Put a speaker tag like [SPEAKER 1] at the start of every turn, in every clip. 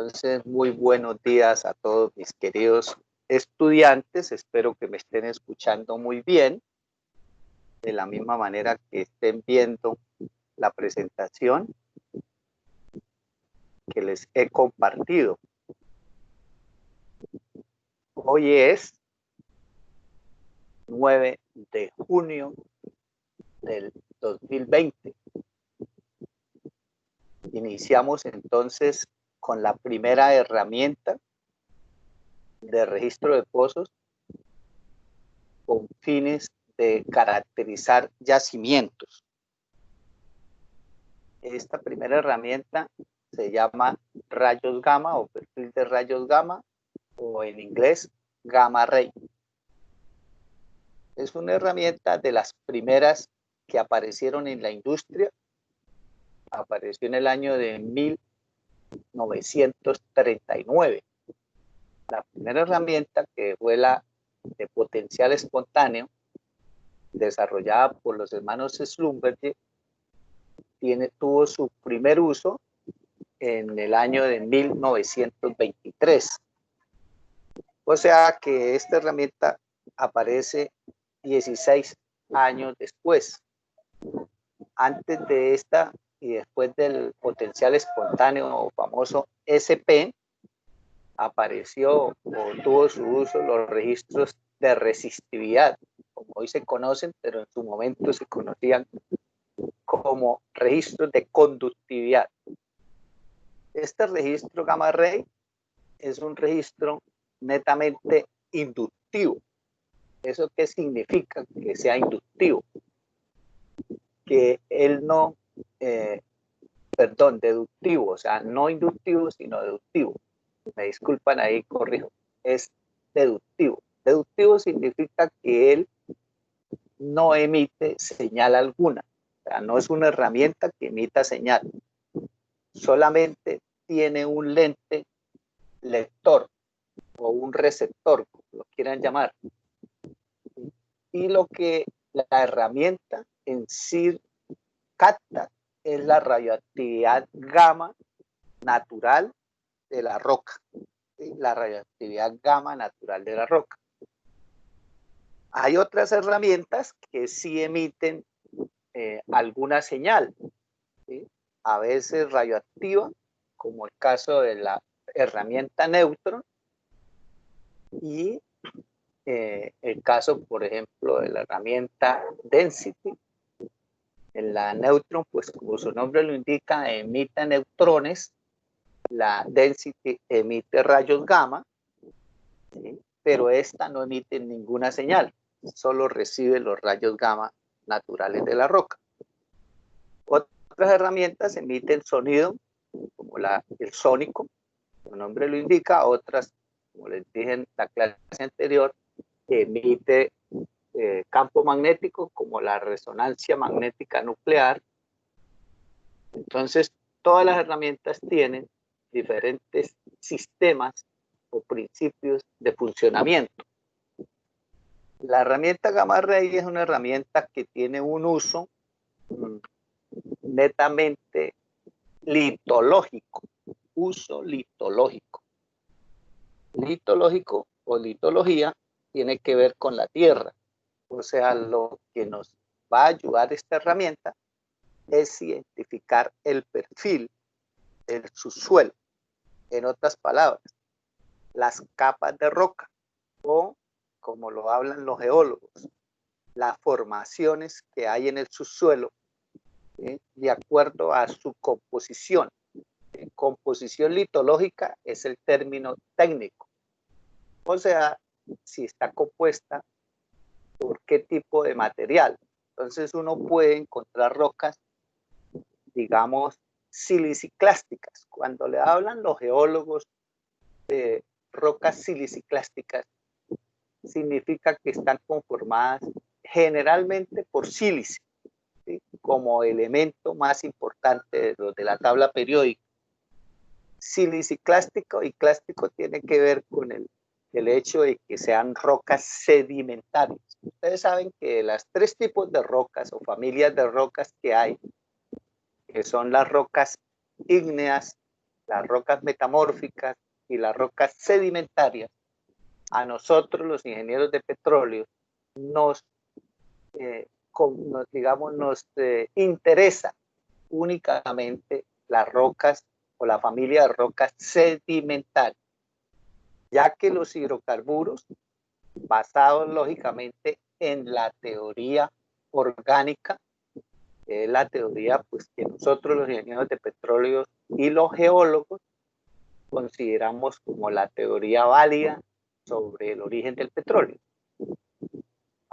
[SPEAKER 1] Entonces, muy buenos días a todos mis queridos estudiantes. Espero que me estén escuchando muy bien, de la misma manera que estén viendo la presentación que les he compartido. Hoy es 9 de junio del 2020. Iniciamos entonces con la primera herramienta de registro de pozos con fines de caracterizar yacimientos. Esta primera herramienta se llama rayos gamma o perfil de rayos gamma, o en inglés gamma ray. Es una herramienta de las primeras que aparecieron en la industria. Apareció en el año de 1939. La primera herramienta, que fue la de potencial espontáneo, desarrollada por los hermanos Schlumberger, tuvo su primer uso en el año de 1923. O sea que esta herramienta aparece 16 años después. Antes de esta y después del potencial espontáneo o famoso SP, apareció o tuvo su uso los registros de resistividad, como hoy se conocen, pero en su momento se conocían como registros de conductividad. Este registro gamma ray es un registro netamente inductivo. ¿Eso qué significa? Que sea inductivo. Que él no, deductivo, o sea, no inductivo, sino deductivo. Me disculpan ahí, corrijo. Es deductivo. Deductivo significa que él no emite señal alguna. O sea, no es una herramienta que emita señal. Solamente tiene un lente lector o un receptor, como lo quieran llamar. Y lo que la herramienta en sí capta es la radioactividad gamma natural de la roca. La radioactividad gamma natural de la roca. Hay otras herramientas que sí emiten alguna señal, ¿sí? A veces radioactiva, como el caso de la herramienta Neutron, y el caso, por ejemplo, de la herramienta Density. En la Neutron, pues como su nombre lo indica, emite neutrones. La Density emite rayos gamma, ¿sí? Pero esta no emite ninguna señal, solo recibe los rayos gamma naturales de la roca. Otras herramientas emiten sonido, como el sónico, su nombre lo indica. Otras, como les dije en la clase anterior, emite campo magnético, como la resonancia magnética nuclear. Entonces, todas las herramientas tienen diferentes sistemas o principios de funcionamiento. La herramienta gamma ray es una herramienta que tiene un uso netamente litológico, uso litológico. Litológico o litología tiene que ver con la tierra. O sea, lo que nos va a ayudar esta herramienta es identificar el perfil del subsuelo. En otras palabras, las capas de roca, o como lo hablan los geólogos, las formaciones que hay en el subsuelo, de acuerdo a su composición. Composición litológica es el término técnico. O sea, si está compuesta por qué tipo de material. Entonces uno puede encontrar rocas, digamos, siliciclásticas. Cuando le hablan los geólogos de rocas siliciclásticas, significa que están conformadas generalmente por sílice, ¿sí? Como elemento más importante de los de la tabla periódica. Siliciclástico y clástico tiene que ver con el hecho de que sean rocas sedimentarias. Ustedes saben que las tres tipos de rocas o familias de rocas que hay, que son las rocas ígneas, las rocas metamórficas y las rocas sedimentarias, a nosotros los ingenieros de petróleo nos digamos, nos interesa únicamente las rocas o la familia de rocas sedimentarias, ya que los hidrocarburos, basados lógicamente en la teoría orgánica, que es la teoría pues, que nosotros los ingenieros de petróleo y los geólogos consideramos como la teoría válida sobre el origen del petróleo.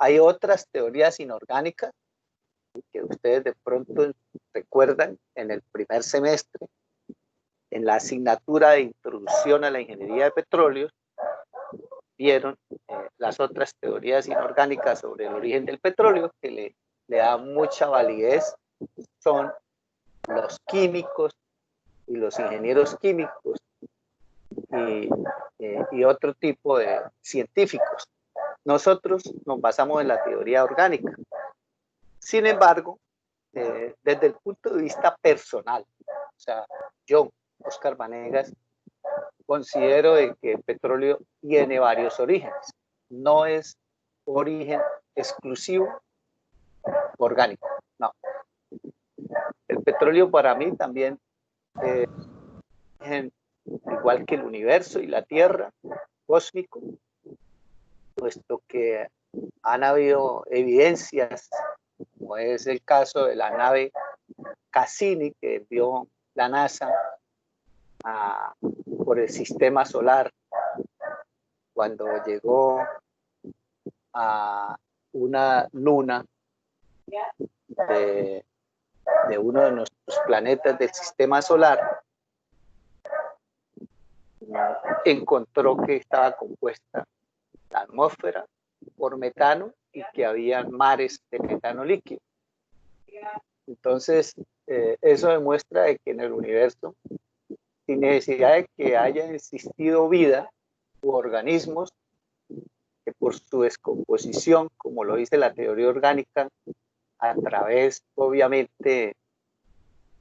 [SPEAKER 1] Hay otras teorías inorgánicas que ustedes de pronto recuerdan en el primer semestre, en la asignatura de introducción a la ingeniería de petróleos, vieron las otras teorías inorgánicas sobre el origen del petróleo que le dan mucha validez, son los químicos y los ingenieros químicos y otro tipo de científicos. Nosotros nos basamos en la teoría orgánica. Sin embargo, desde el punto de vista personal, o sea, yo, Oscar Vanegas, considero que el petróleo tiene varios orígenes. No es origen exclusivo orgánico, no. El petróleo para mí también, igual que el universo y la Tierra, cósmico, puesto que han habido evidencias, como es el caso de la nave Cassini que envió la NASA por el sistema solar cuando llegó a una luna de uno de nuestros planetas del sistema solar, encontró que estaba compuesta la atmósfera por metano y que había mares de metano líquido. Entonces, eso demuestra que en el universo, sin necesidad de que haya existido vida u organismos que por su descomposición, como lo dice la teoría orgánica, a través, obviamente,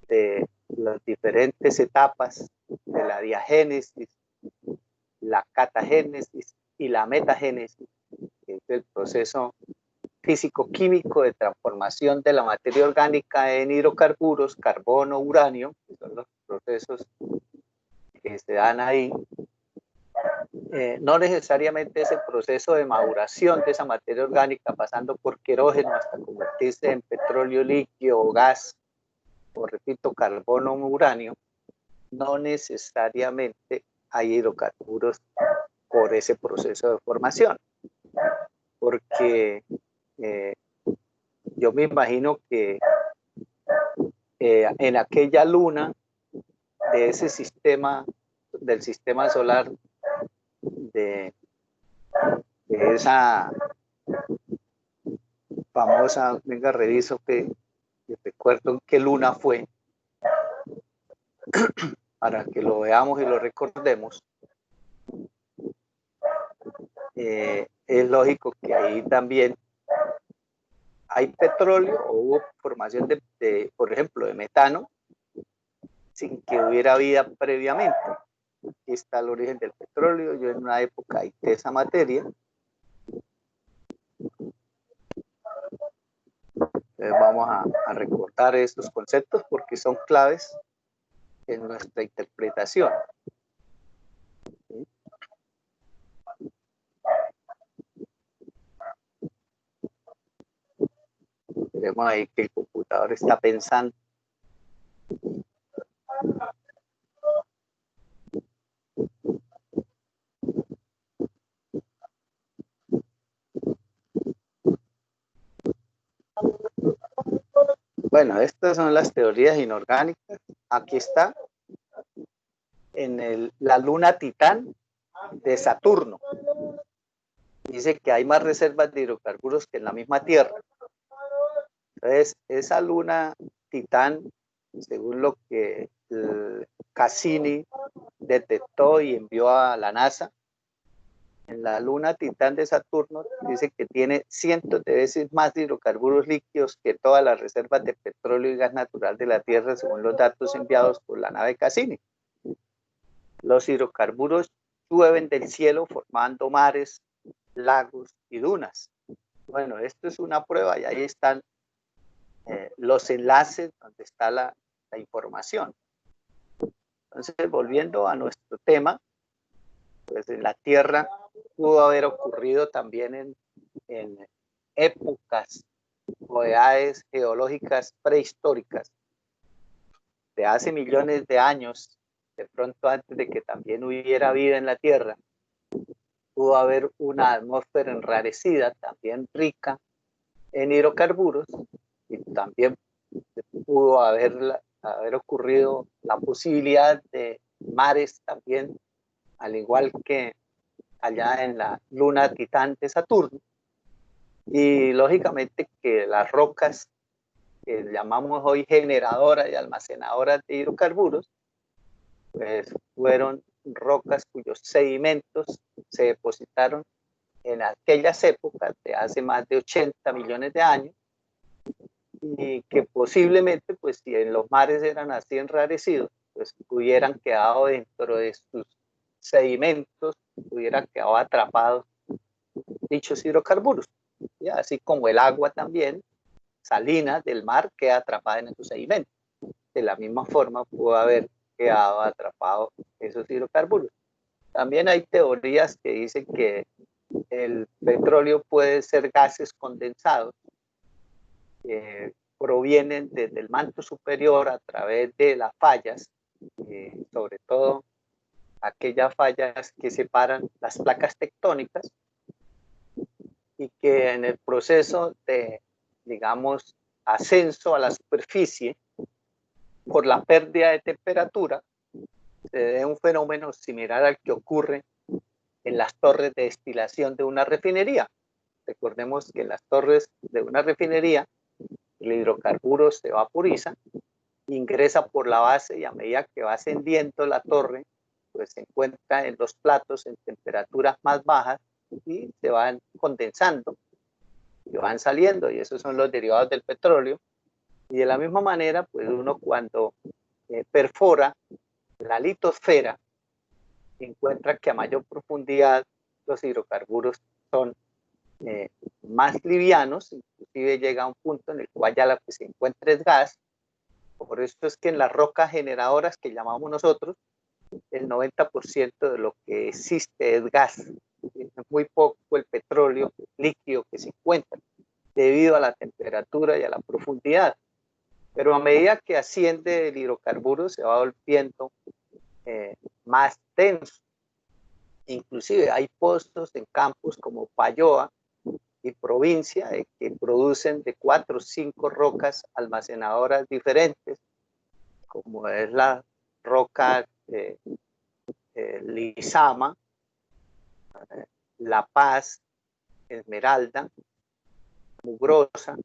[SPEAKER 1] de las diferentes etapas de la diagénesis, la catagénesis y la metagénesis, que es el proceso físico-químico de transformación de la materia orgánica en hidrocarburos, carbono, uranio, que son los procesos que se dan ahí. No necesariamente ese proceso de maduración de esa materia orgánica pasando por querógeno hasta convertirse en petróleo líquido o gas, o repito, carbono o uranio, no necesariamente hay hidrocarburos por ese proceso de formación, porque yo me imagino que en aquella luna de ese sistema, del sistema solar, de esa famosa, venga, reviso que recuerdo en qué luna fue, para que lo veamos y lo recordemos. Es lógico que ahí también hay petróleo o hubo formación por ejemplo, de metano, sin que hubiera vida previamente. Aquí está el origen del petróleo. Yo en una época hice esa materia. Entonces vamos a recordar estos conceptos porque son claves en nuestra interpretación. Veremos ahí que el computador está pensando. Bueno, estas son las teorías inorgánicas. Aquí está, en la luna Titán de Saturno. Dice que hay más reservas de hidrocarburos que en la misma Tierra. Entonces, esa luna Titán, según lo que Cassini detectó y envió a la NASA, en la luna Titán de Saturno dice que tiene cientos de veces más hidrocarburos líquidos que todas las reservas de petróleo y gas natural de la Tierra, según los datos enviados por la nave Cassini. Los hidrocarburos llueven del cielo formando mares, lagos y dunas. Bueno, esto es una prueba y ahí están los enlaces donde está la información. Entonces, volviendo a nuestro tema, pues en la Tierra pudo haber ocurrido también en épocas o edades geológicas prehistóricas de hace millones de años, de pronto antes de que también hubiera vida en la Tierra, pudo haber una atmósfera enrarecida, también rica en hidrocarburos, y también pudo haber ocurrido la posibilidad de mares también, al igual que allá en la luna Titán de Saturno, y lógicamente que las rocas que llamamos hoy generadoras y almacenadoras de hidrocarburos, pues fueron rocas cuyos sedimentos se depositaron en aquellas épocas de hace más de 80 millones de años, y que posiblemente, pues si en los mares eran así enrarecidos, pues hubieran quedado dentro de sus sedimentos, hubieran quedado atrapados dichos hidrocarburos, ¿ya? Así como el agua también salina del mar queda atrapada en esos sedimentos. De la misma forma pudo haber quedado atrapado esos hidrocarburos. También hay teorías que dicen que el petróleo puede ser gases condensados que provienen desde el manto superior a través de las fallas, sobre todo aquellas fallas que separan las placas tectónicas, y que en el proceso de, digamos, ascenso a la superficie por la pérdida de temperatura, se dé un fenómeno similar al que ocurre en las torres de destilación de una refinería. Recordemos que en las torres de una refinería el hidrocarburo se vaporiza, ingresa por la base y a medida que va ascendiendo la torre, pues se encuentra en los platos en temperaturas más bajas y se van condensando y van saliendo, y esos son los derivados del petróleo. Y de la misma manera, pues uno cuando perfora la litosfera, encuentra que a mayor profundidad los hidrocarburos son más livianos, inclusive llega a un punto en el cual ya lo que se encuentra es gas. Por eso es que en las rocas generadoras que llamamos nosotros, el 90% de lo que existe es gas. Es muy poco el petróleo líquido que se encuentra debido a la temperatura y a la profundidad. Pero a medida que asciende el hidrocarburo se va volviendo más denso. Inclusive hay pozos en campos como Payoa y Provincia que producen de 4 o 5 rocas almacenadoras diferentes, como es la roca Lizama, La Paz, Esmeralda, Mugrosa,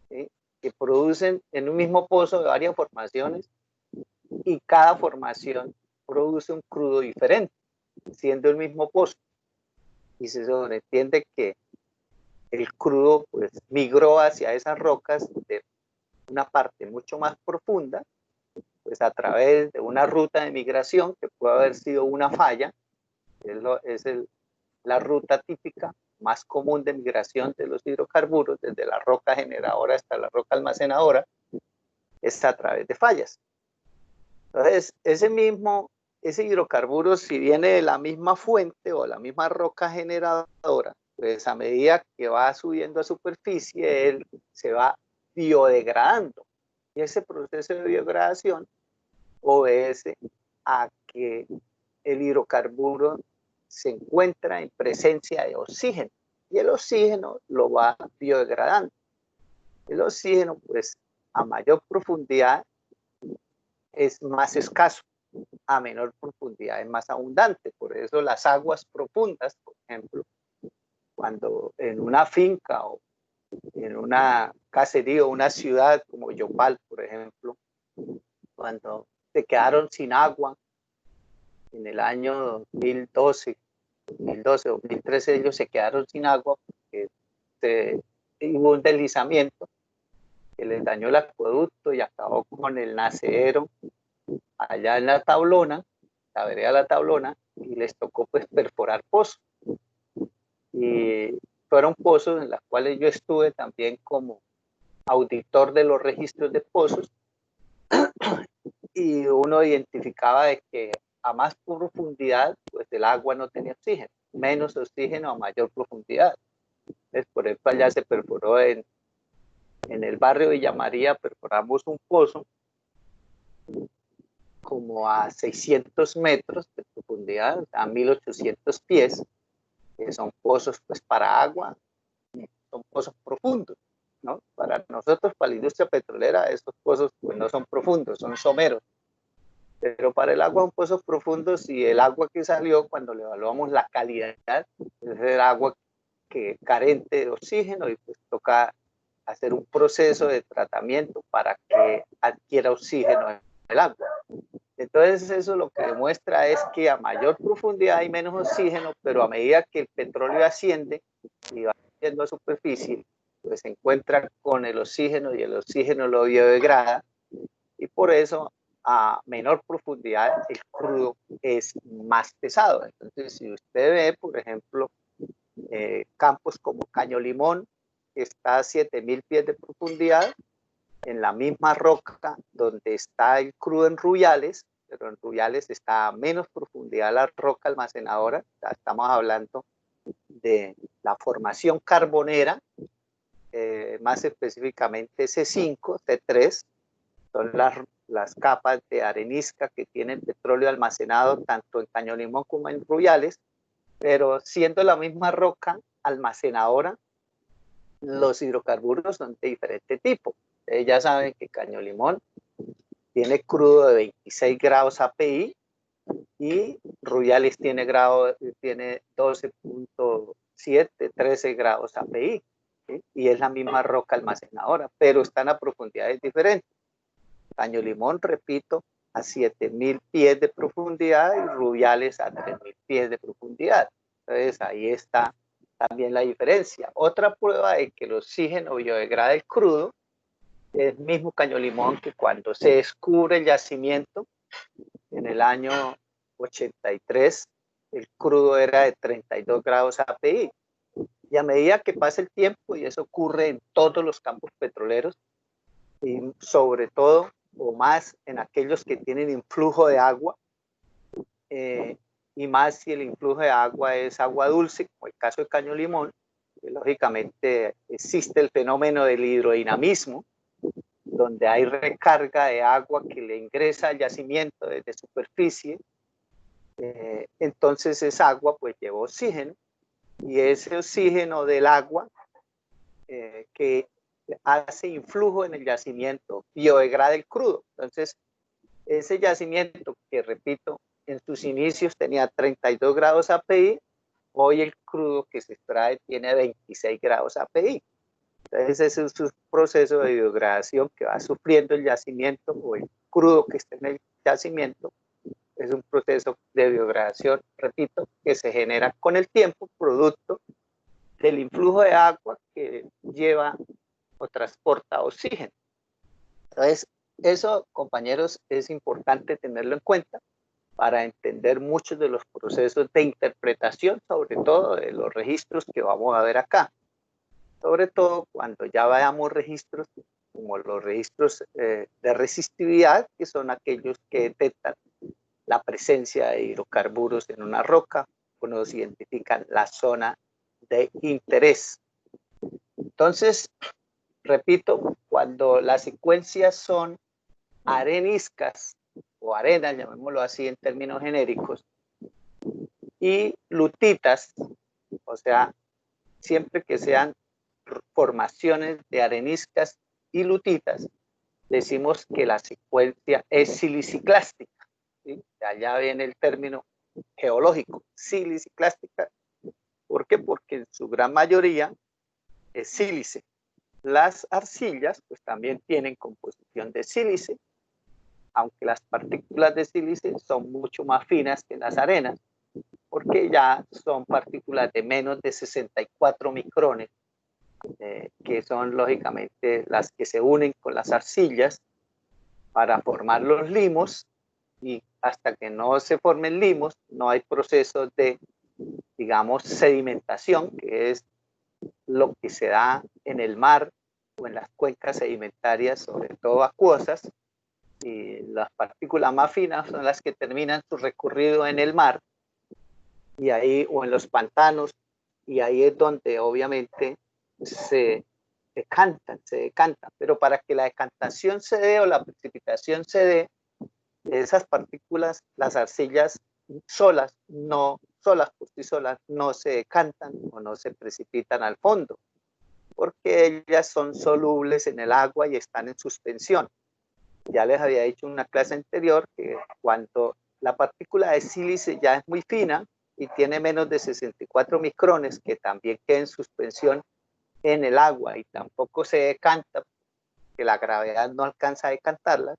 [SPEAKER 1] ¿sí? Que producen en un mismo pozo de varias formaciones, y cada formación produce un crudo diferente, siendo el mismo pozo. Y se sobreentiende que el crudo pues migró hacia esas rocas de una parte mucho más profunda, pues a través de una ruta de migración que puede haber sido una falla, la ruta típica más común de migración de los hidrocarburos, desde la roca generadora hasta la roca almacenadora, es a través de fallas. Entonces, ese hidrocarburo, si viene de la misma fuente o la misma roca generadora, pues a medida que va subiendo a superficie, él se va biodegradando. Y ese proceso de biodegradación obedece a que el hidrocarburo se encuentra en presencia de oxígeno, y el oxígeno lo va biodegradando. El oxígeno, pues, a mayor profundidad es más escaso, a menor profundidad es más abundante. Por eso las aguas profundas, por ejemplo, cuando en una finca o en una casería o una ciudad como Yopal, por ejemplo, cuando se quedaron sin agua en el año 2012 o 2013, ellos se quedaron sin agua porque hubo un deslizamiento que les dañó el acueducto y acabó con el nacedero allá en la Tablona. la vereda La Tablona, y les tocó pues perforar pozos. Y fueron pozos en los cuales yo estuve también como auditor de los registros de pozos, y uno identificaba de que a más profundidad pues el agua no tenía oxígeno, menos oxígeno a mayor profundidad. Entonces, por ejemplo, allá se perforó en el barrio Villa María, perforamos un pozo como a 600 metros de profundidad, a 1800 pies, que son pozos pues para agua, son pozos profundos, ¿no? Para nosotros, para la industria petrolera, estos pozos pues no son profundos, son someros. Pero para el agua son pozos profundos, y el agua que salió, cuando le evaluamos la calidad, es el agua que carente de oxígeno, y pues toca hacer un proceso de tratamiento para que adquiera oxígeno en el agua. Entonces eso lo que demuestra es que a mayor profundidad hay menos oxígeno, pero a medida que el petróleo asciende y va yendo a superficie, pues se encuentra con el oxígeno, y el oxígeno lo biodegrada, y por eso a menor profundidad el crudo es más pesado. Entonces, si usted ve, por ejemplo, campos como Caño Limón, que está a 7000 pies de profundidad, en la misma roca donde está el crudo en Rubiales, pero en Rubiales está a menos profundidad la roca almacenadora. Estamos hablando de la formación carbonera, más específicamente C5, C3, son las capas de arenisca que tiene el petróleo almacenado tanto en Caño Limón como en Rubiales, pero siendo la misma roca almacenadora, los hidrocarburos son de diferente tipo. Ya saben que Caño Limón tiene crudo de 26 grados API, y Rubiales tiene 12.7, 13 grados API, ¿sí? Y es la misma roca almacenadora, pero están a profundidades diferentes. Caño Limón, repito, a 7000 pies de profundidad, y Rubiales a 3000 pies de profundidad. Entonces ahí está también la diferencia. Otra prueba de que el oxígeno biodegrada el crudo es el mismo Caño Limón, que cuando se descubre el yacimiento en el año 83, el crudo era de 32 grados API. Y a medida que pasa el tiempo, y eso ocurre en todos los campos petroleros, y sobre todo o más en aquellos que tienen influjo de agua, y más si el influjo de agua es agua dulce, como el caso de Caño Limón, que lógicamente existe el fenómeno del hidrodinamismo, donde hay recarga de agua que le ingresa al yacimiento desde superficie. Entonces esa agua pues lleva oxígeno, y ese oxígeno del agua que hace influjo en el yacimiento biodegrada el crudo. Entonces ese yacimiento, que repito, en sus inicios tenía 32 grados API, hoy el crudo que se extrae tiene 26 grados API. Entonces ese es un proceso de biodegradación que va sufriendo el yacimiento, o el crudo que está en el yacimiento. Es un proceso de biodegradación, repito, que se genera con el tiempo, producto del influjo de agua que lleva o transporta oxígeno. Entonces, eso, compañeros, es importante tenerlo en cuenta para entender muchos de los procesos de interpretación, sobre todo de los registros que vamos a ver acá. Sobre todo cuando ya veamos registros como los registros de resistividad, que son aquellos que detectan la presencia de hidrocarburos en una roca, o nos identifican la zona de interés. Entonces, repito, cuando las secuencias son areniscas o arenas, llamémoslo así en términos genéricos, y lutitas, o sea, siempre que sean formaciones de areniscas y lutitas, decimos que la secuencia es siliciclástica, ¿sí? De allá viene el término geológico, siliciclástica. ¿Por qué? Porque en su gran mayoría es sílice. Las arcillas pues también tienen composición de sílice, aunque las partículas de sílice son mucho más finas que las arenas, porque ya son partículas de menos de 64 micrones, que son lógicamente las que se unen con las arcillas para formar los limos, y hasta que no se formen limos, no hay procesos de, digamos, sedimentación, que es lo que se da en el mar o en las cuencas sedimentarias, sobre todo acuosas, y las partículas más finas son las que terminan su recorrido en el mar, y ahí, o en los pantanos, y ahí es donde obviamente se decantan, pero para que la decantación se dé o la precipitación se dé, esas partículas, las arcillas solas, solas por sí solas, no se decantan o no se precipitan al fondo, porque ellas son solubles en el agua y están en suspensión. Ya les había dicho en una clase anterior que cuando la partícula de sílice ya es muy fina y tiene menos de 64 micrones, que también queda en suspensión en el agua y tampoco se decanta, que la gravedad no alcanza a decantarlas,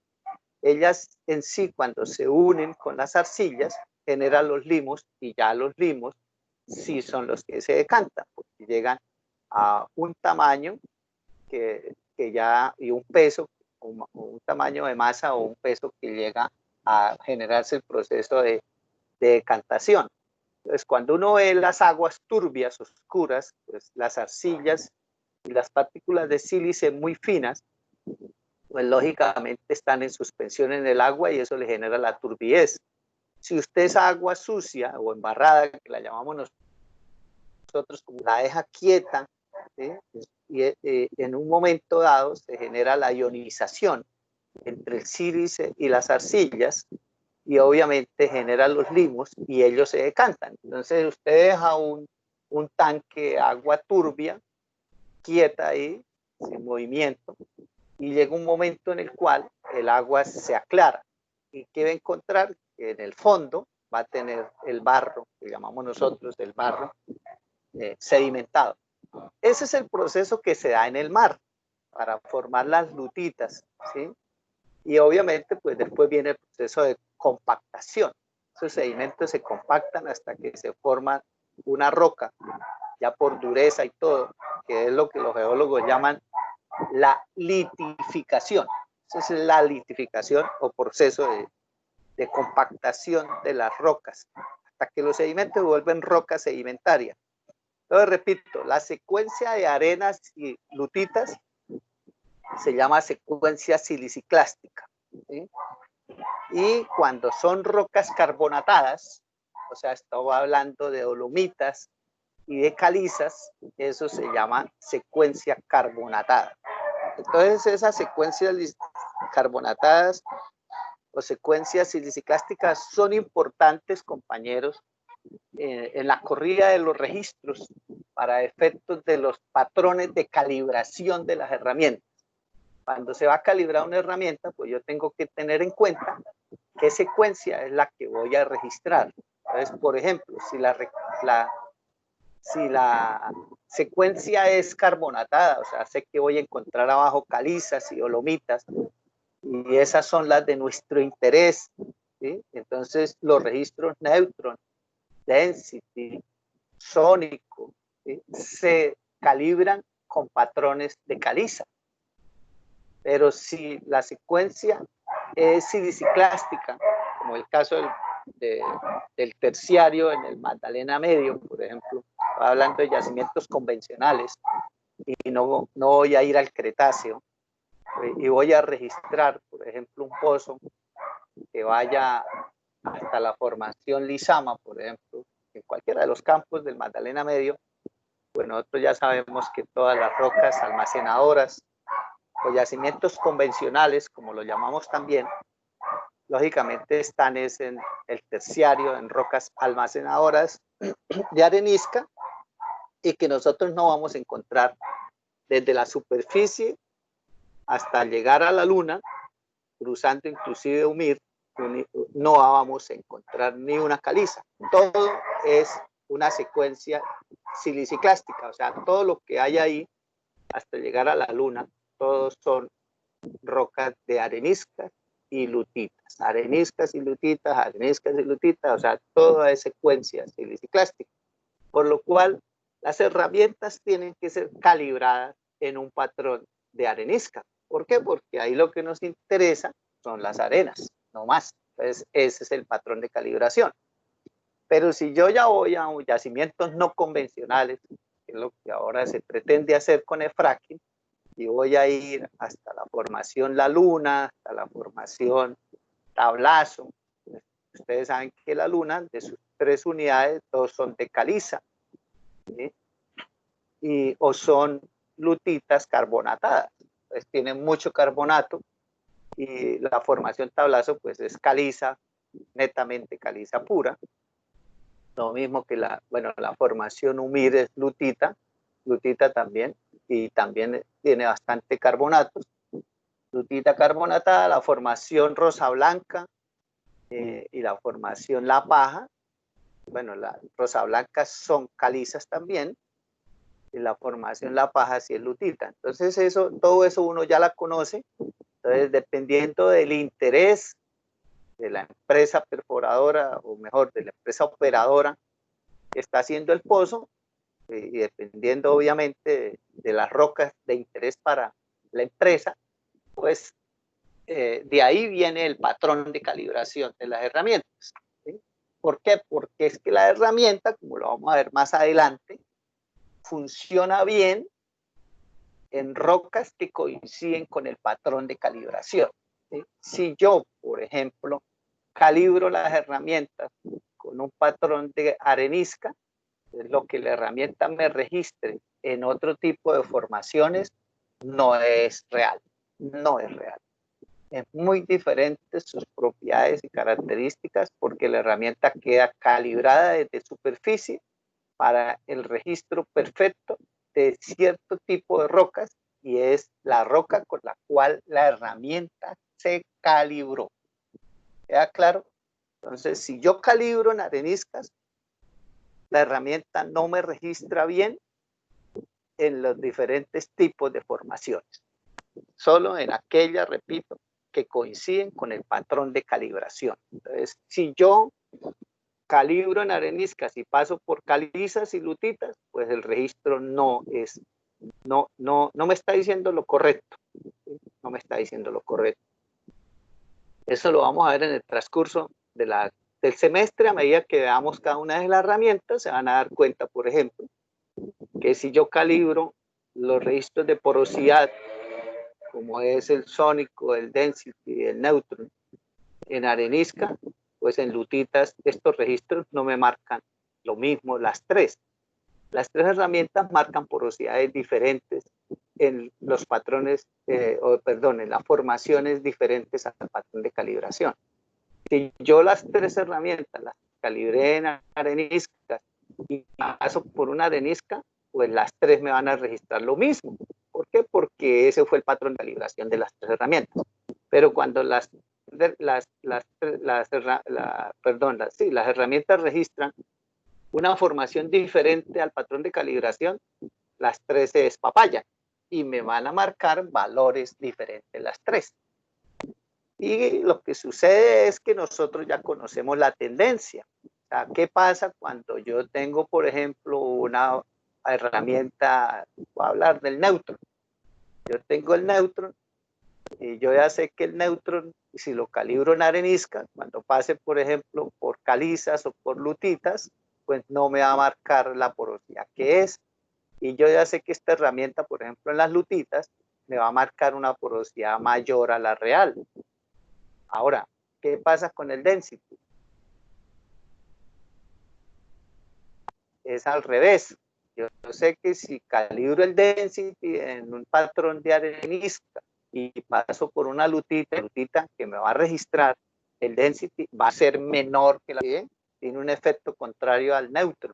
[SPEAKER 1] ellas en sí, cuando se unen con las arcillas, generan los limos, y ya los limos sí son los que se decantan, porque llegan a un tamaño que ya, y un peso, un tamaño de masa o un peso que llega a generarse el proceso de decantación. Entonces, cuando uno ve las aguas turbias, oscuras, pues las arcillas y las partículas de sílice muy finas, pues lógicamente están en suspensión en el agua y eso le genera la turbidez. Si usted es agua sucia o embarrada, que la llamamos nosotros, como la deja quieta, ¿sí? Y en un momento dado se genera la ionización entre el sílice y las arcillas, y obviamente genera los limos y ellos se decantan. Entonces usted deja un tanque de agua turbia, quieta ahí, sin movimiento, y llega un momento en el cual el agua se aclara. ¿Y qué va a encontrar? Que en el fondo va a tener el barro, que llamamos nosotros el barro, sedimentado. Ese es el proceso que se da en el mar para formar las lutitas, ¿sí? Y obviamente, pues después viene el proceso de compactación. Esos sedimentos se compactan hasta que se forma una roca, ya por dureza y todo, que es lo que los geólogos llaman la litificación. Esa es la litificación o proceso de compactación de las rocas, hasta que los sedimentos vuelven rocas sedimentarias. Entonces, repito, la secuencia de arenas y lutitas se llama secuencia siliciclástica, ¿sí? Y cuando son rocas carbonatadas, o sea, estamos hablando de dolomitas y de calizas, eso se llama secuencia carbonatada. Entonces, esas secuencias carbonatadas o secuencias siliciclásticas son importantes, compañeros, en la corrida de los registros para efectos de los patrones de calibración de las herramientas. Cuando se va a calibrar una herramienta, pues yo tengo que tener en cuenta qué secuencia es la que voy a registrar. Entonces, por ejemplo, si la secuencia es carbonatada, o sea, sé que voy a encontrar abajo calizas y dolomitas, y esas son las de nuestro interés, ¿sí? Entonces, los registros neutron, density, sónico, ¿sí? Se calibran con patrones de caliza. Pero si la secuencia es siliciclástica, como el caso del terciario en el Magdalena Medio, por ejemplo, hablando de yacimientos convencionales, y no voy a ir al Cretáceo, y voy a registrar, por ejemplo, un pozo que vaya hasta la formación Lizama, por ejemplo, en cualquiera de los campos del Magdalena Medio, pues nosotros ya sabemos que todas las rocas almacenadoras o yacimientos convencionales, como lo llamamos también, lógicamente están en el terciario, en rocas almacenadoras de arenisca, y que nosotros no vamos a encontrar desde la superficie hasta llegar a la luna, cruzando inclusive Umir, no vamos a encontrar ni una caliza. Todo es una secuencia siliciclástica, o sea, todo lo que hay ahí hasta llegar a la luna, todos son rocas de areniscas y lutitas, areniscas y lutitas, areniscas y lutitas, o sea, toda es secuencia siliciclástica, por lo cual las herramientas tienen que ser calibradas en un patrón de arenisca. ¿Por qué? Porque ahí lo que nos interesa son las arenas, no más. Entonces, ese es el patrón de calibración. Pero si yo ya voy a yacimientos no convencionales, que es lo que ahora se pretende hacer con el fracking, y voy a ir hasta la formación La Luna, hasta la formación Tablazo. Ustedes saben que La Luna, de sus 3 unidades, 2 son de caliza, ¿sí? O son lutitas carbonatadas. Pues tienen mucho carbonato, y la formación Tablazo pues es caliza, netamente caliza pura. Lo mismo que la formación Humir es lutita también, y también tiene bastante carbonatos. Lutita carbonatada, la formación Rosa Blanca y la formación La Paja. Bueno, la Rosa Blanca son calizas también, y la formación La Paja sí es lutita. Entonces todo eso uno ya la conoce. Entonces, dependiendo del interés de la empresa perforadora, o mejor, de la empresa operadora que está haciendo el pozo, y dependiendo obviamente de las rocas de interés para la empresa, pues de ahí viene el patrón de calibración de las herramientas, ¿sí? ¿Por qué? Porque es que la herramienta, como lo vamos a ver más adelante, funciona bien en rocas que coinciden con el patrón de calibración, ¿sí? Si yo, por ejemplo, calibro las herramientas con un patrón de arenisca, lo que la herramienta me registre en otro tipo de formaciones no es real, no es real. Es muy diferente sus propiedades y características, porque la herramienta queda calibrada desde superficie para el registro perfecto de cierto tipo de rocas, y es la roca con la cual la herramienta se calibró. ¿Queda claro? Entonces, si yo calibro en areniscas, la herramienta no me registra bien en los diferentes tipos de formaciones, solo en aquellas, repito, que coinciden con el patrón de calibración. Entonces, si yo calibro en areniscas y paso por calizas y lutitas, pues el registro no me está diciendo lo correcto, no me está diciendo lo correcto. Eso lo vamos a ver en el transcurso del semestre. A medida que veamos cada una de las herramientas, se van a dar cuenta, por ejemplo, que si yo calibro los registros de porosidad, como es el sónico, el density, el neutron, en arenisca, pues en lutitas estos registros no me marcan lo mismo las tres. Las 3 herramientas marcan porosidades diferentes en los patrones, en las formaciones diferentes al patrón de calibración. Si yo las 3 herramientas las calibré en areniscas y paso por una arenisca, pues las 3 me van a registrar lo mismo. ¿Por qué? Porque ese fue el patrón de calibración de las 3 herramientas. Pero cuando las herramientas registran una formación diferente al patrón de calibración, las 3 se despapayan y me van a marcar valores diferentes las 3. Y lo que sucede es que nosotros ya conocemos la tendencia. O sea, ¿qué pasa cuando yo tengo, por ejemplo, una herramienta? Voy a hablar del neutron. Yo tengo el neutron y yo ya sé que el neutron, si lo calibro en arenisca, cuando pase, por ejemplo, por calizas o por lutitas, pues no me va a marcar la porosidad que es. Y yo ya sé que esta herramienta, por ejemplo, en las lutitas, me va a marcar una porosidad mayor a la real. Ahora, ¿qué pasa con el density? Es al revés. Yo sé que si calibro el density en un patrón de arenisca y paso por una lutita que me va a registrar, el density va a ser menor que la que tiene un efecto contrario al neutro.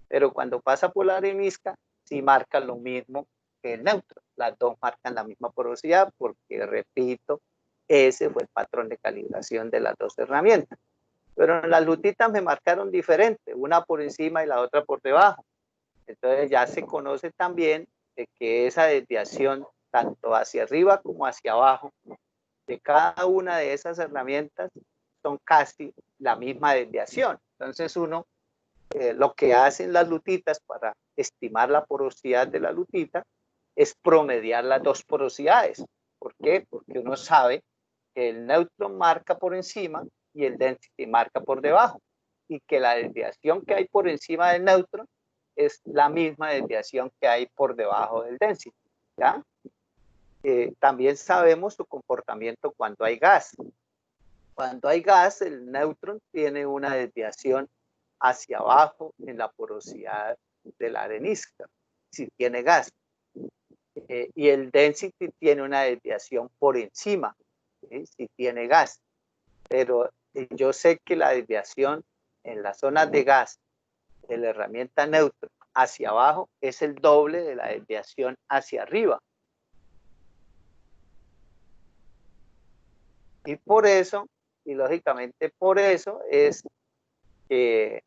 [SPEAKER 1] Pero cuando pasa por la arenisca, sí marca lo mismo que el neutro. Las 2 marcan la misma porosidad, porque, repito, ese fue el patrón de calibración de las 2 herramientas. Pero en las lutitas me marcaron diferente, una por encima y la otra por debajo. Entonces ya se conoce también de que esa desviación, tanto hacia arriba como hacia abajo, de cada una de esas herramientas son casi la misma desviación. Entonces uno, lo que hacen las lutitas para estimar la porosidad de la lutita es promediar las 2 porosidades. ¿Por qué? Porque uno sabe que el neutron marca por encima y el density marca por debajo, y que la desviación que hay por encima del neutron es la misma desviación que hay por debajo del density, ¿ya? También sabemos su comportamiento cuando hay gas. Cuando hay gas, el neutrón tiene una desviación hacia abajo en la porosidad de la arenisca, si tiene gas. Y el density tiene una desviación por encima, ¿sí? Si tiene gas. Pero yo sé que la desviación en las zonas de gas de la herramienta neutrón hacia abajo es el doble de la desviación hacia arriba. Y por eso, y lógicamente por eso es que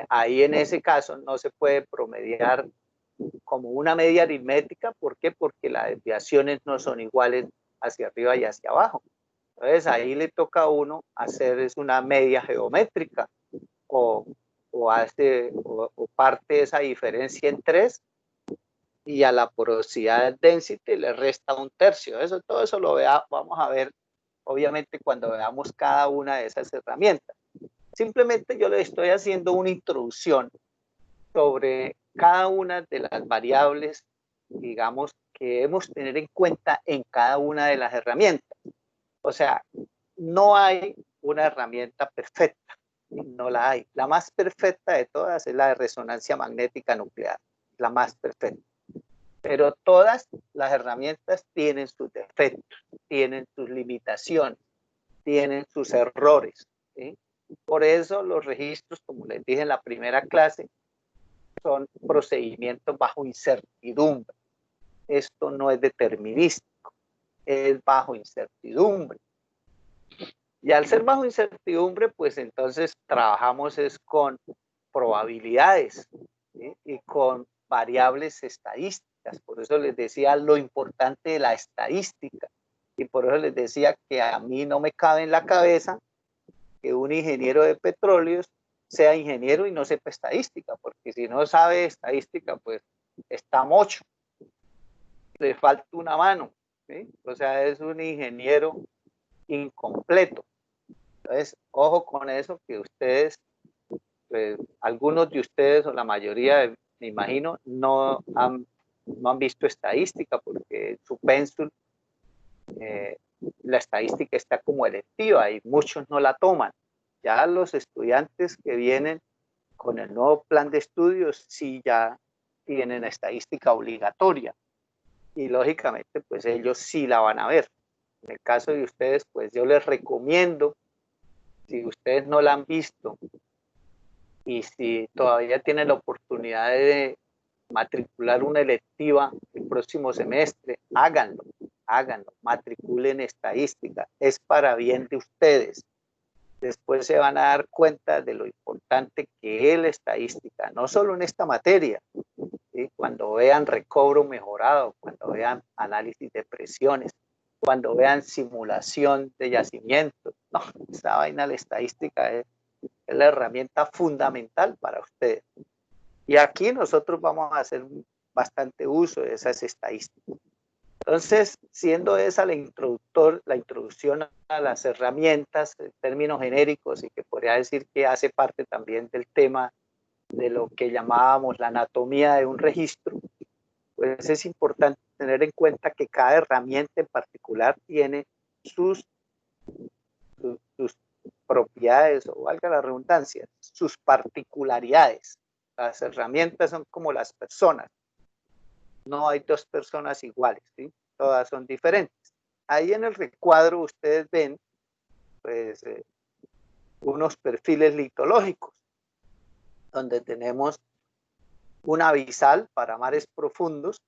[SPEAKER 1] ahí en ese caso no se puede promediar como una media aritmética. ¿Por qué? Porque las desviaciones no son iguales hacia arriba y hacia abajo. Entonces ahí le toca a uno hacer es una media geométrica o, o parte esa diferencia en 3 y a la porosidad density le resta 1/3. Eso, todo eso lo vamos a ver obviamente cuando veamos cada una de esas herramientas. Simplemente yo le estoy haciendo una introducción sobre cada una de las variables, digamos, que debemos tener en cuenta en cada una de las herramientas. O sea, no hay una herramienta perfecta, no la hay. La más perfecta de todas es la de resonancia magnética nuclear, la más perfecta. Pero todas las herramientas tienen sus defectos, tienen sus limitaciones, tienen sus errores, ¿sí? Por eso los registros, como les dije en la primera clase, son procedimientos bajo incertidumbre. Esto no es determinístico, es bajo incertidumbre. Y al ser bajo incertidumbre, pues entonces trabajamos es con probabilidades, ¿sí? Y con variables estadísticas. Por eso les decía lo importante de la estadística. Y por eso les decía que a mí no me cabe en la cabeza que un ingeniero de petróleos sea ingeniero y no sepa estadística, porque si no sabe estadística, pues está mocho, le falta una mano, ¿sí? O sea, es un ingeniero incompleto. Entonces, ojo con eso, que ustedes, pues, algunos de ustedes o la mayoría, me imagino, no han visto estadística, porque su pénsul, la estadística está como electiva y muchos no la toman. Ya los estudiantes que vienen con el nuevo plan de estudios sí ya tienen estadística obligatoria y lógicamente pues ellos sí la van a ver. En el caso de ustedes, pues yo les recomiendo, si ustedes no la han visto y si todavía tienen la oportunidad de matricular una electiva el próximo semestre, háganlo, matriculen estadística, es para bien de ustedes. Después se van a dar cuenta de lo importante que es la estadística, no solo en esta materia, ¿sí? Cuando vean recobro mejorado, cuando vean análisis de presiones, cuando vean simulación de yacimientos. No, esa vaina, la estadística es la herramienta fundamental para ustedes. Y aquí nosotros vamos a hacer bastante uso de esas estadísticas. Entonces, siendo esa la introducción a las herramientas, términos genéricos, y que podría decir que hace parte también del tema de lo que llamábamos la anatomía de un registro, pues es importante tener en cuenta que cada herramienta en particular tiene sus propiedades, o valga la redundancia, sus particularidades. Las herramientas son como las personas. No hay dos personas iguales, ¿sí? Todas son diferentes. Ahí en el recuadro ustedes ven pues, unos perfiles litológicos, donde tenemos un abisal para mares profundos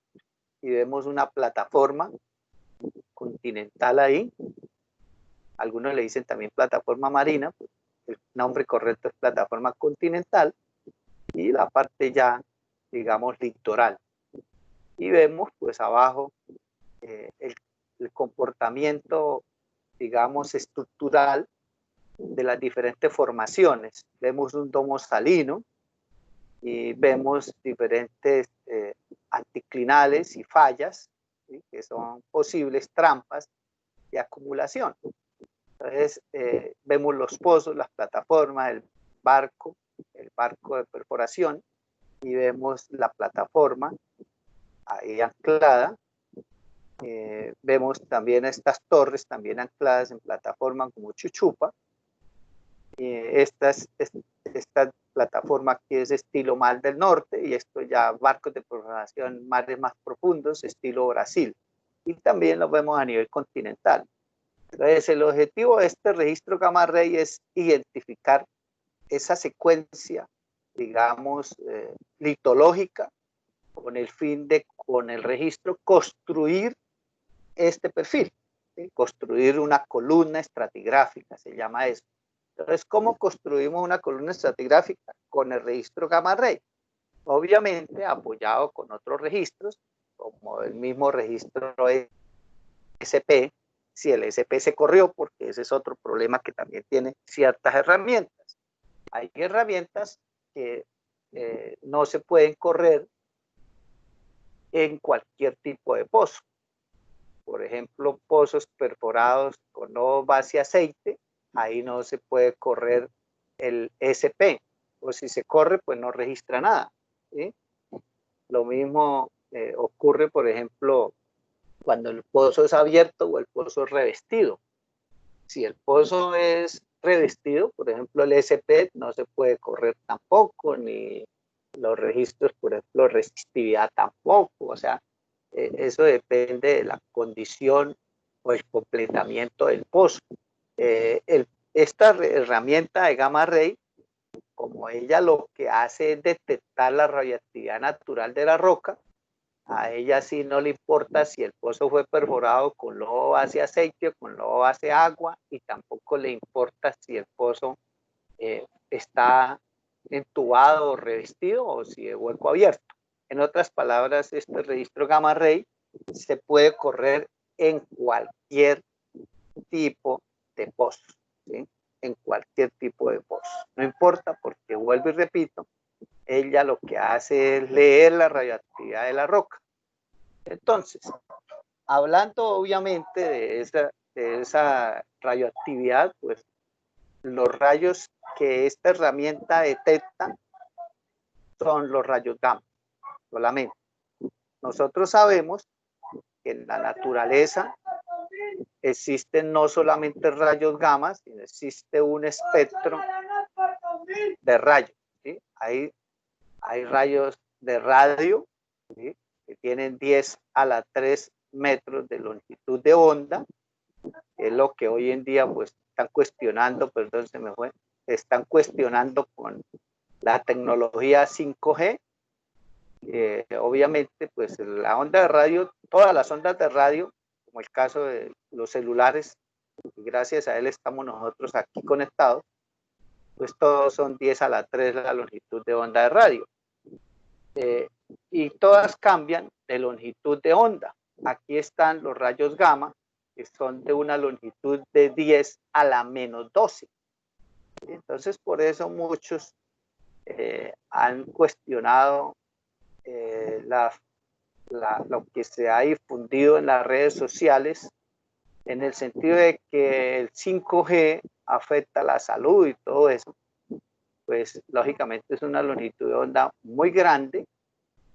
[SPEAKER 1] y vemos una plataforma continental ahí. Algunos le dicen también plataforma marina, pues el nombre correcto es plataforma continental, y la parte ya, digamos, litoral. Y vemos pues abajo el comportamiento, digamos, estructural de las diferentes formaciones. Vemos un domo salino y vemos diferentes anticlinales y fallas, ¿sí? Que son posibles trampas de acumulación. Entonces, vemos los pozos, las plataformas, el barco de perforación, y vemos la plataforma ahí anclada. Vemos también estas torres también ancladas en plataforma como chuchupa. Esta plataforma aquí es estilo Mar del Norte, y esto ya barcos de perforación mares más profundos, estilo Brasil. Y también lo vemos a nivel continental. Entonces, el objetivo de este registro gamma ray es identificar esa secuencia, digamos, litológica, con el fin de, con el registro, construir este perfil, ¿sí? Construir una columna estratigráfica, se llama eso. Entonces, ¿cómo construimos una columna estratigráfica? Con el registro gamma ray. Obviamente apoyado con otros registros, como el mismo registro SP, si el SP se corrió, porque ese es otro problema que también tiene ciertas herramientas. Hay herramientas que no se pueden correr en cualquier tipo de pozo. Por ejemplo, pozos perforados con no base aceite, ahí no se puede correr el SP, o si se corre, pues no registra nada, ¿sí? Lo mismo ocurre, por ejemplo, cuando el pozo es abierto o el pozo es revestido. Si el pozo es revestido, por ejemplo, el SP no se puede correr tampoco, ni los registros, por ejemplo, resistividad tampoco. O sea, eso depende de la condición o el completamiento del pozo. Esta herramienta de gamma ray, como ella lo que hace es detectar la radioactividad natural de la roca, a ella sí no le importa si el pozo fue perforado con lodo base aceite o con lodo base agua, y tampoco le importa si el pozo está entubado o revestido o si es hueco abierto. En otras palabras, este registro gamma ray se puede correr en cualquier tipo de pozo, ¿sí? En cualquier tipo de pozo. No importa, porque vuelvo y repito, ella lo que hace es leer la radioactividad de la roca. Entonces, hablando obviamente de esa radioactividad, pues los rayos que esta herramienta detecta son los rayos gamma solamente. Nosotros sabemos que en la naturaleza existen no solamente rayos gamma, sino existe un espectro de rayos, ¿sí? Hay rayos de radio, ¿sí? Que tienen 10 a la 3 metros de longitud de onda, que es lo que hoy en día pues están cuestionando, perdón, se me fue, están cuestionando con la tecnología 5G. Obviamente pues la onda de radio, todas las ondas de radio, como el caso de los celulares, y gracias a él estamos nosotros aquí conectados, pues todos son 10 a la 3 la longitud de onda de radio. Y todas cambian de longitud de onda. Aquí están los rayos gamma, que son de una longitud de 10 a la menos 12. Entonces, por eso muchos han cuestionado lo que se ha difundido en las redes sociales, en el sentido de que el 5G afecta la salud y todo eso. Pues lógicamente es una longitud de onda muy grande,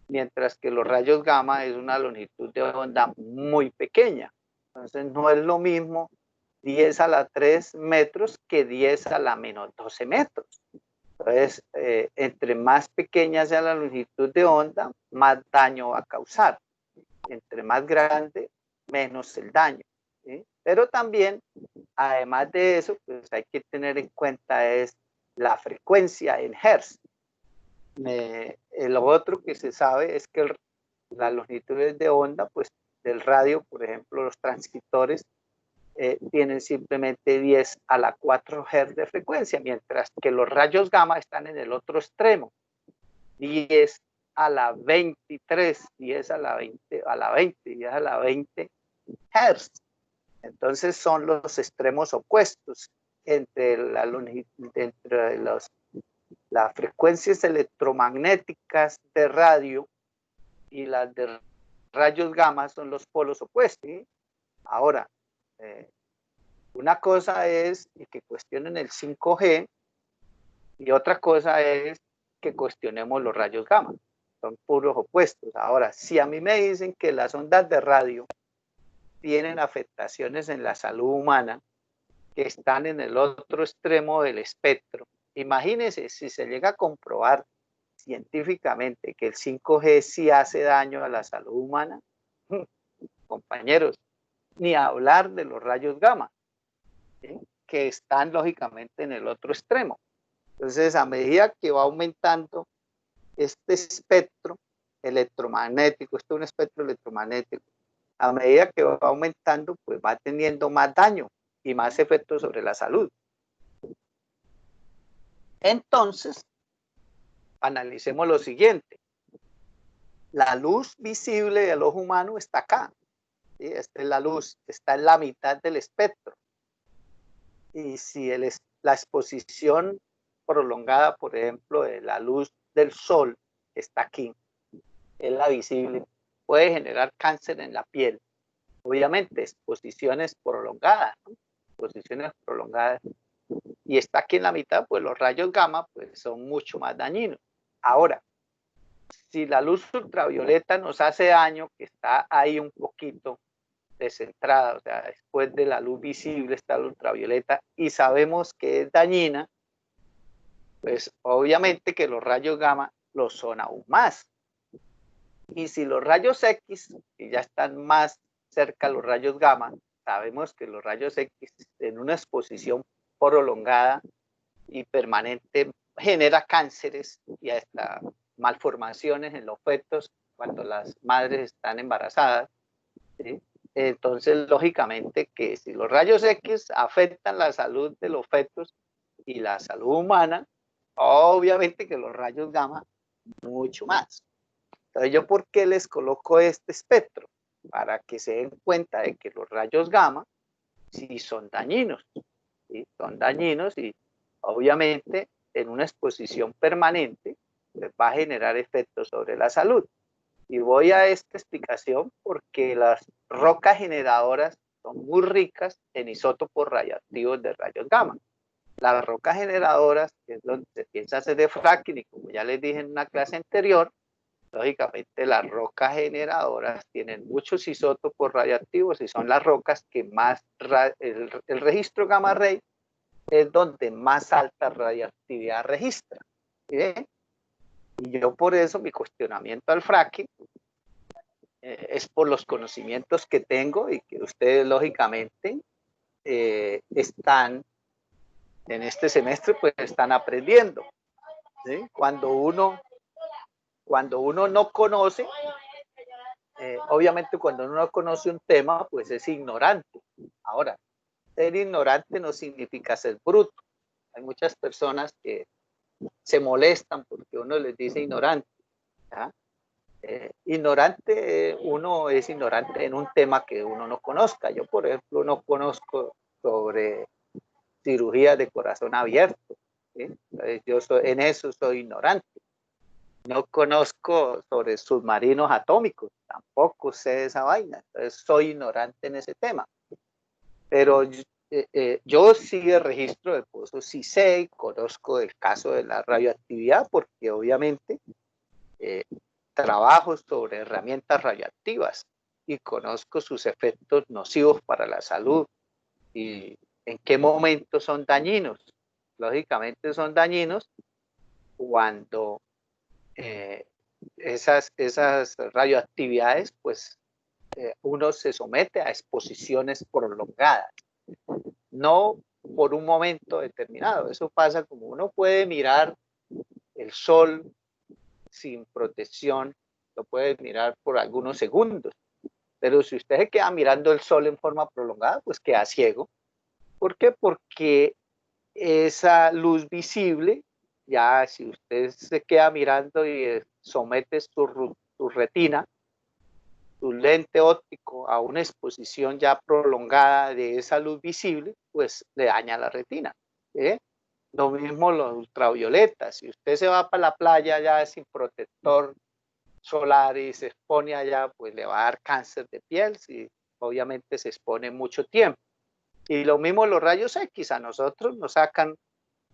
[SPEAKER 1] mientras que los rayos gamma es una longitud de onda muy pequeña. Entonces no es lo mismo 10 a la 3 metros que 10 a la menos 12 metros. Entonces, entre más pequeña sea la longitud de onda, más daño va a causar. Entre más grande, menos el daño, ¿sí? Pero también, además de eso, pues hay que tener en cuenta es la frecuencia en hertz. Lo otro que se sabe es que las longitudes de onda, pues del radio, por ejemplo, los transcriptores tienen simplemente 10 a la 4 Hz de frecuencia, mientras que los rayos gamma están en el otro extremo, 10 a la 23, 10 a la 20, a la 20, 10 a la 20 Hz. Entonces son los extremos opuestos entre las frecuencias electromagnéticas de radio y las de rayos gamma, son los polos opuestos, ¿sí? Ahora, Una cosa es que cuestionen el 5G y otra cosa es que cuestionemos los rayos gamma. Son puros opuestos. Ahora, si a mí me dicen que las ondas de radio tienen afectaciones en la salud humana, que están en el otro extremo del espectro, imagínense si se llega a comprobar científicamente que el 5G sí hace daño a la salud humana, compañeros, ni hablar de los rayos gamma, ¿sí? Que están lógicamente en el otro extremo. Entonces, a medida que va aumentando este espectro electromagnético, esto es un espectro electromagnético, a medida que va aumentando, pues va teniendo más daño y más efectos sobre la salud. Entonces, analicemos lo siguiente. La luz visible del ojo humano está acá. ¿Sí? Esta es la luz, está en la mitad del espectro. Y si la exposición prolongada, por ejemplo, de la luz del sol está aquí, es la visible, puede generar cáncer en la piel. Obviamente, exposiciones prolongadas, ¿no? Exposiciones prolongadas. Y está aquí en la mitad, pues los rayos gamma pues, son mucho más dañinos. Ahora, si la luz ultravioleta nos hace daño, que está ahí un poquito descentrada, o sea, después de la luz visible está la ultravioleta y sabemos que es dañina, pues obviamente que los rayos gamma lo son aún más. Y si los rayos X, que ya están más cerca a los rayos gamma, sabemos que los rayos X en una exposición prolongada y permanente genera cánceres y hasta malformaciones en los fetos cuando las madres están embarazadas, ¿sí? Entonces, lógicamente que si los rayos X afectan la salud de los fetos y la salud humana, obviamente que los rayos gamma mucho más. Entonces, ¿yo por qué les coloco este espectro? Para que se den cuenta de que los rayos gamma sí son dañinos, ¿sí? Son dañinos y obviamente en una exposición permanente pues, va a generar efectos sobre la salud. Y voy a esta explicación porque las rocas generadoras son muy ricas en isótopos radioactivos de rayos gamma. Las rocas generadoras, que es donde se piensa hacer de fracking, y como ya les dije en una clase anterior, lógicamente las rocas generadoras tienen muchos isótopos radioactivos y son las rocas que más, el registro gamma ray es donde más alta radioactividad registra. ¿Sí? Y yo por eso mi cuestionamiento al fracking es por los conocimientos que tengo y que ustedes lógicamente están en este semestre pues están aprendiendo. ¿Sí? Cuando uno no conoce, obviamente cuando uno no conoce un tema pues es ignorante. Ahora, ser ignorante no significa ser bruto. Hay muchas personas que se molestan porque uno les dice ignorante. ¿Ya? Ignorante, uno es ignorante en un tema que uno no conozca. Yo, por ejemplo, no conozco sobre cirugía de corazón abierto. ¿Sí? Yo en eso soy ignorante. No conozco sobre submarinos atómicos, tampoco sé de esa vaina. Entonces, soy ignorante en ese tema. Pero yo sí de registro de pozos sí sé y conozco el caso de la radioactividad porque obviamente trabajo sobre herramientas radioactivas y conozco sus efectos nocivos para la salud y en qué momentos son dañinos. Lógicamente son dañinos cuando esas radioactividades, pues uno se somete a exposiciones prolongadas, no por un momento determinado. Eso pasa como uno puede mirar el sol sin protección, lo puede mirar por algunos segundos. Pero si usted se queda mirando el sol en forma prolongada, pues queda ciego. ¿Por qué? Porque esa luz visible, ya si usted se queda mirando y somete su retina, su lente óptico a una exposición ya prolongada de esa luz visible, pues le daña la retina. ¿Eh? Lo mismo los ultravioletas. Si usted se va para la playa ya sin protector solar y se expone allá, pues le va a dar cáncer de piel si obviamente se expone mucho tiempo. Y lo mismo los rayos X, a nosotros nos sacan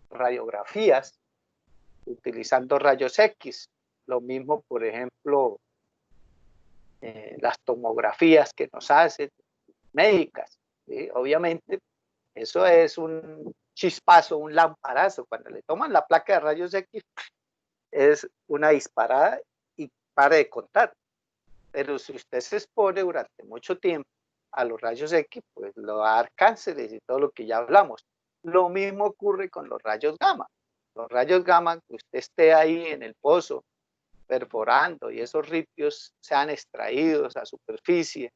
[SPEAKER 1] radiografías utilizando rayos X. Lo mismo, por ejemplo, las tomografías que nos hacen médicas. ¿Sí? Obviamente, eso es un chispazo, un lamparazo. Cuando le toman la placa de rayos X, es una disparada y para de contar. Pero si usted se expone durante mucho tiempo a los rayos X, pues lo va a dar cánceres y todo lo que ya hablamos. Lo mismo ocurre con los rayos gamma. Los rayos gamma, que usted esté ahí en el pozo perforando y esos ripios sean extraídos a superficie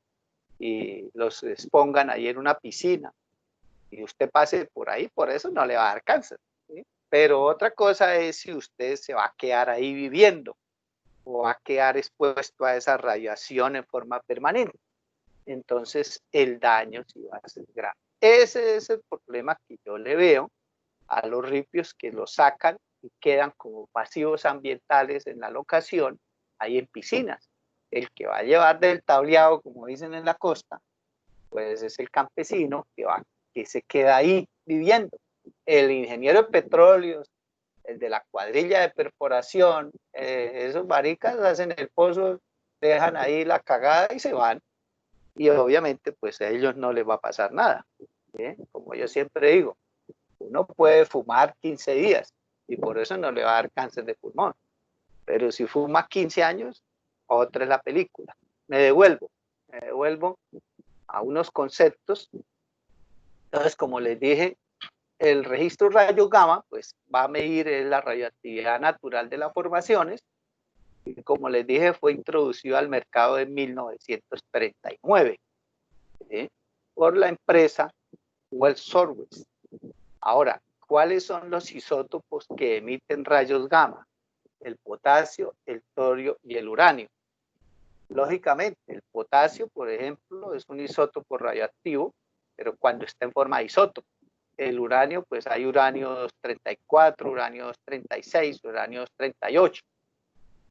[SPEAKER 1] y los expongan ahí en una piscina y usted pase por ahí, por eso no le va a dar cáncer. ¿Sí? Pero otra cosa es si usted se va a quedar ahí viviendo o va a quedar expuesto a esa radiación en forma permanente. Entonces el daño sí va a ser grave. Ese es el problema que yo le veo a los ripios que los sacan y quedan como pasivos ambientales en la locación, ahí en piscinas. El que va a llevar del tableado, como dicen en la costa, pues es el campesino que se queda ahí viviendo. El ingeniero de petróleos, el de la cuadrilla de perforación, esos maricas hacen el pozo, dejan ahí la cagada y se van. Y obviamente pues a ellos no les va a pasar nada. ¿Sí? Como yo siempre digo, uno puede fumar 15 días y por eso no le va a dar cáncer de pulmón. Pero si fuma 15 años, otra es la película. Me devuelvo a unos conceptos. Entonces, como les dije, el registro rayos gamma pues va a medir la radioactividad natural de las formaciones y como les dije fue introducido al mercado en 1939 ¿sí? Por la empresa Wells Surface. Ahora, ¿cuáles son los isótopos que emiten rayos gamma? El potasio, el torio y el uranio. Lógicamente, el potasio, por ejemplo, es un isótopo radioactivo, pero cuando está en forma de isótopo. El uranio, pues hay uranio 234, uranio 236, uranio 238.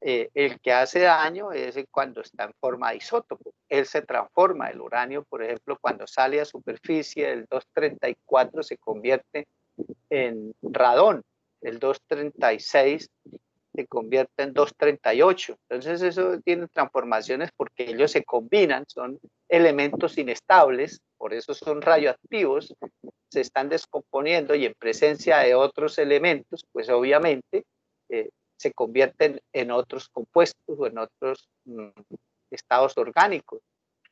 [SPEAKER 1] El que hace daño es cuando está en forma de isótopo. Él se transforma. El uranio, por ejemplo, cuando sale a superficie, el 234 se convierte en radón. El 236 se convierte en 238. Entonces eso tiene transformaciones porque ellos se combinan, son elementos inestables, por eso son radioactivos, se están descomponiendo y en presencia de otros elementos, pues obviamente se convierten en otros compuestos o en otros estados orgánicos.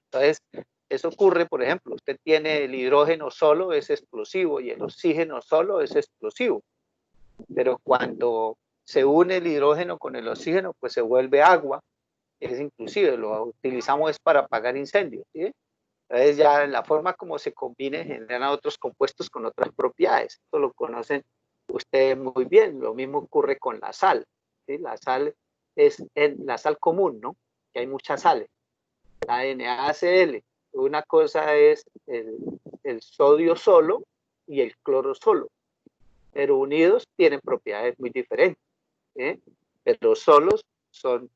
[SPEAKER 1] Entonces, eso ocurre, por ejemplo, usted tiene el hidrógeno solo, es explosivo, y el oxígeno solo es explosivo. Pero cuando se une el hidrógeno con el oxígeno, pues se vuelve agua, es inclusive, lo utilizamos es para apagar incendios, ¿sí? Entonces ya en la forma como se combine generan otros compuestos con otras propiedades. Esto lo conocen ustedes muy bien. Lo mismo ocurre con la sal. ¿Sí? La sal es la sal común, ¿no? Que hay muchas sales. La NaCl. Una cosa es el sodio solo y el cloro solo. Pero unidos tienen propiedades muy diferentes. ¿eh? Pero solos son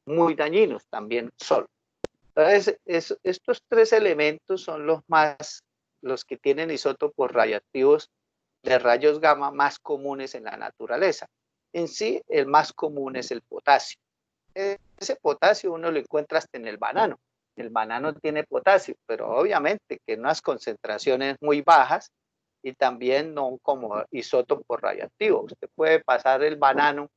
[SPEAKER 1] muy dañinos también solos. Entonces, estos tres elementos son los que tienen isótopos radioactivos de rayos gamma más comunes en la naturaleza. En sí, el más común es el potasio. Ese potasio uno lo encuentra hasta en el banano. El banano tiene potasio, pero obviamente que en unas concentraciones muy bajas y también no como isótopo radioactivo. Usted puede pasar el banano,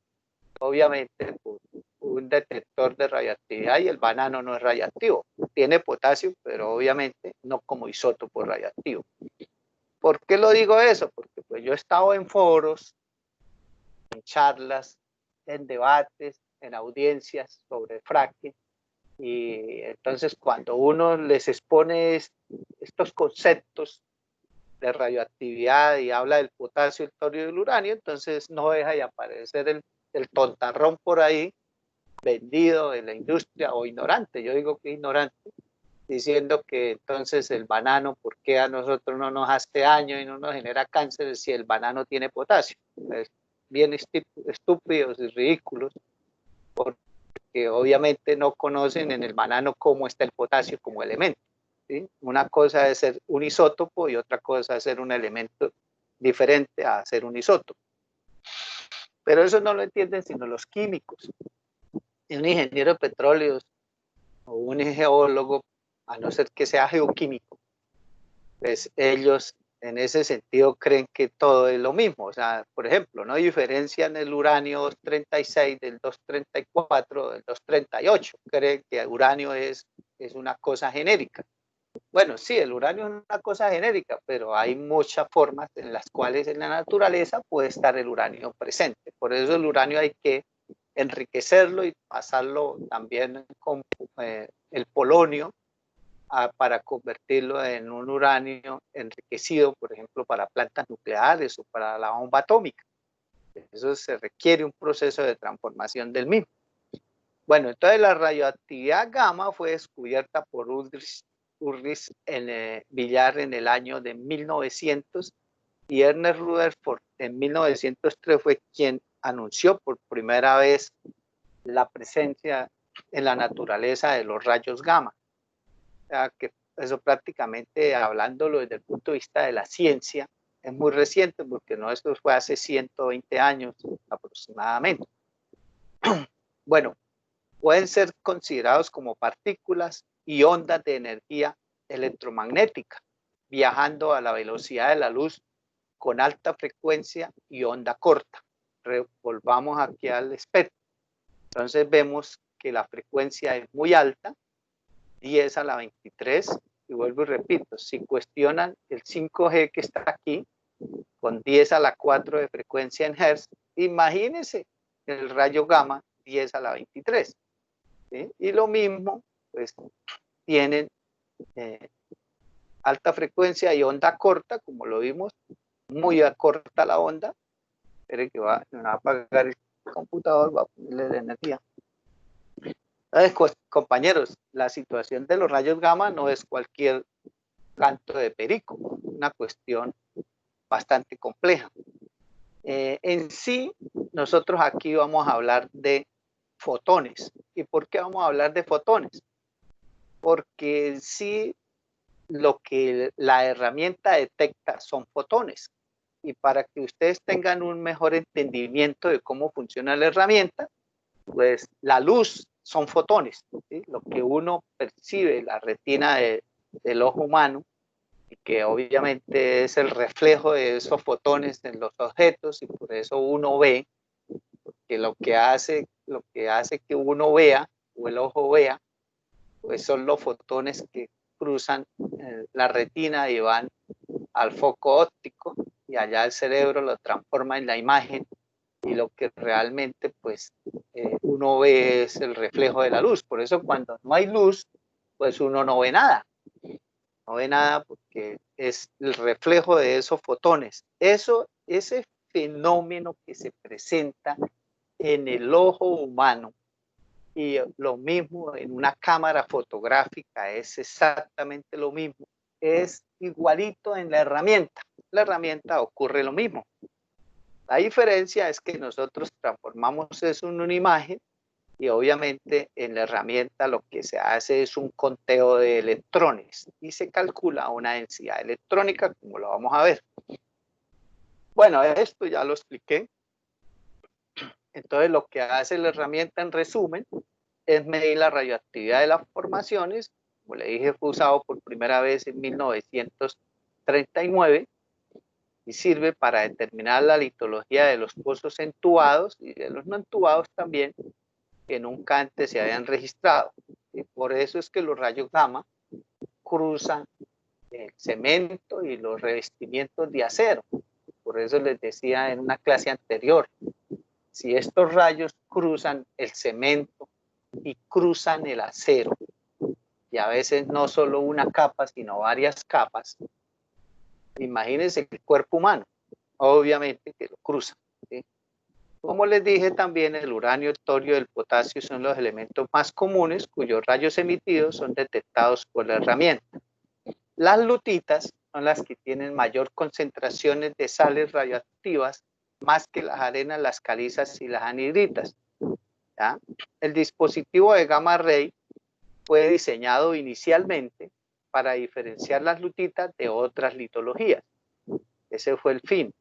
[SPEAKER 1] obviamente, por un detector de radioactividad y el banano no es radioactivo. Tiene potasio, pero obviamente no como isótopo radioactivo. ¿Por qué lo digo eso? Porque pues yo he estado en foros, en charlas, en debates, en audiencias sobre fracking y entonces cuando uno les expone estos conceptos de radioactividad y habla del potasio, el torio y el uranio, entonces no deja de aparecer el tontarrón por ahí vendido en la industria o ignorante, yo digo que ignorante, diciendo que entonces el banano, ¿por qué a nosotros no nos hace daño y no nos genera cáncer si el banano tiene potasio? Es bien estúpidos y ridículos, porque obviamente no conocen en el banano cómo está el potasio como elemento. ¿sí? Una cosa es ser un isótopo y otra cosa es ser un elemento diferente a ser un isótopo. Pero eso no lo entienden sino los químicos. Y un ingeniero de petróleos o un geólogo, a no ser que sea geoquímico, pues ellos en ese sentido creen que todo es lo mismo. O sea, por ejemplo, no diferencian el uranio 236 del 234, del 238. Creen que el uranio es una cosa genérica. Bueno, sí, el uranio es una cosa genérica, pero hay muchas formas en las cuales en la naturaleza puede estar el uranio presente. Por eso el uranio hay que enriquecerlo y pasarlo también con el polonio para convertirlo en un uranio enriquecido, por ejemplo, para plantas nucleares o para la bomba atómica. Eso se requiere un proceso de transformación del mismo. Bueno, entonces la radioactividad gamma fue descubierta por Ulrich Villar en el año de 1900 y Ernest Rutherford en 1903 fue quien anunció por primera vez la presencia en la naturaleza de los rayos gamma. O sea, que eso prácticamente hablándolo desde el punto de vista de la ciencia es muy reciente porque no, esto fue hace 120 años aproximadamente. Bueno, pueden ser considerados como partículas y ondas de energía electromagnética, viajando a la velocidad de la luz con alta frecuencia y onda corta. Volvamos aquí al espectro. Entonces vemos que la frecuencia es muy alta, 10 a la 23, y vuelvo y repito, si cuestionan el 5G que está aquí, con 10 a la 4 de frecuencia en Hertz, imagínense el rayo gamma 10 a la 23. ¿Sí? Y lo mismo, pues tienen alta frecuencia y onda corta, como lo vimos, muy corta la onda. Esperen que me va a apagar el computador, va a ponerle la energía. Entonces, compañeros, la situación de los rayos gamma no es cualquier canto de perico, una cuestión bastante compleja. En sí, nosotros aquí vamos a hablar de fotones. ¿Y por qué vamos a hablar de fotones? Porque en sí lo que la herramienta detecta son fotones. Y para que ustedes tengan un mejor entendimiento de cómo funciona la herramienta, pues la luz son fotones, ¿sí? Lo que uno percibe, la retina del ojo humano, y que obviamente es el reflejo de esos fotones en los objetos, y por eso uno ve, que lo que hace que uno vea, o el ojo vea, pues son los fotones que cruzan la retina y van al foco óptico, y allá el cerebro lo transforma en la imagen, y lo que realmente pues uno ve es el reflejo de la luz. Por eso cuando no hay luz, pues uno no ve nada. No ve nada porque es el reflejo de esos fotones. Ese fenómeno que se presenta en el ojo humano, y lo mismo en una cámara fotográfica, es exactamente lo mismo, es igualito en la herramienta. La herramienta ocurre lo mismo. La diferencia es que nosotros transformamos eso en una imagen, y obviamente en la herramienta lo que se hace es un conteo de electrones y se calcula una densidad electrónica, como lo vamos a ver. Bueno, esto ya lo expliqué. Entonces lo que hace la herramienta en resumen es medir la radioactividad de las formaciones. Como le dije, fue usado por primera vez en 1939 y sirve para determinar la litología de los pozos entubados y de los no entubados también, que nunca antes se habían registrado. Y por eso es que los rayos gamma cruzan el cemento y los revestimientos de acero. Por eso les decía en una clase anterior, si estos rayos cruzan el cemento y cruzan el acero, y a veces no solo una capa, sino varias capas, imagínense el cuerpo humano, obviamente que lo cruza, ¿sí? Como les dije también, el uranio, el torio y el potasio son los elementos más comunes cuyos rayos emitidos son detectados por la herramienta. Las lutitas son las que tienen mayor concentraciones de sales radioactivas, más que las arenas, las calizas y las anhidritas. ¿Ya? El dispositivo de gamma ray fue diseñado inicialmente para diferenciar las lutitas de otras litologías. Ese fue el fin.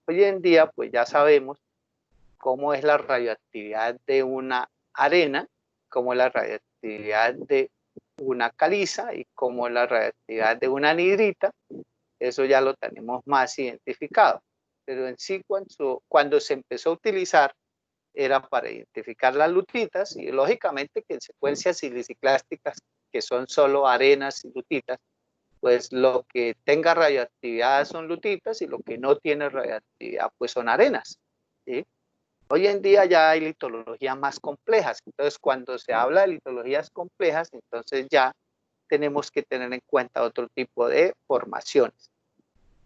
[SPEAKER 1] Hoy en día, pues ya sabemos cómo es la radioactividad de una arena, cómo es la radioactividad de una caliza y cómo es la radioactividad de una anhidrita. Eso ya lo tenemos más identificado. Pero en sí, cuando se empezó a utilizar, era para identificar las lutitas y lógicamente que en secuencias siliciclásticas, que son solo arenas y lutitas, pues lo que tenga radioactividad son lutitas y lo que no tiene radioactividad pues son arenas, ¿sí? Hoy en día ya hay litologías más complejas, entonces cuando se habla de litologías complejas, entonces ya tenemos que tener en cuenta otro tipo de formaciones.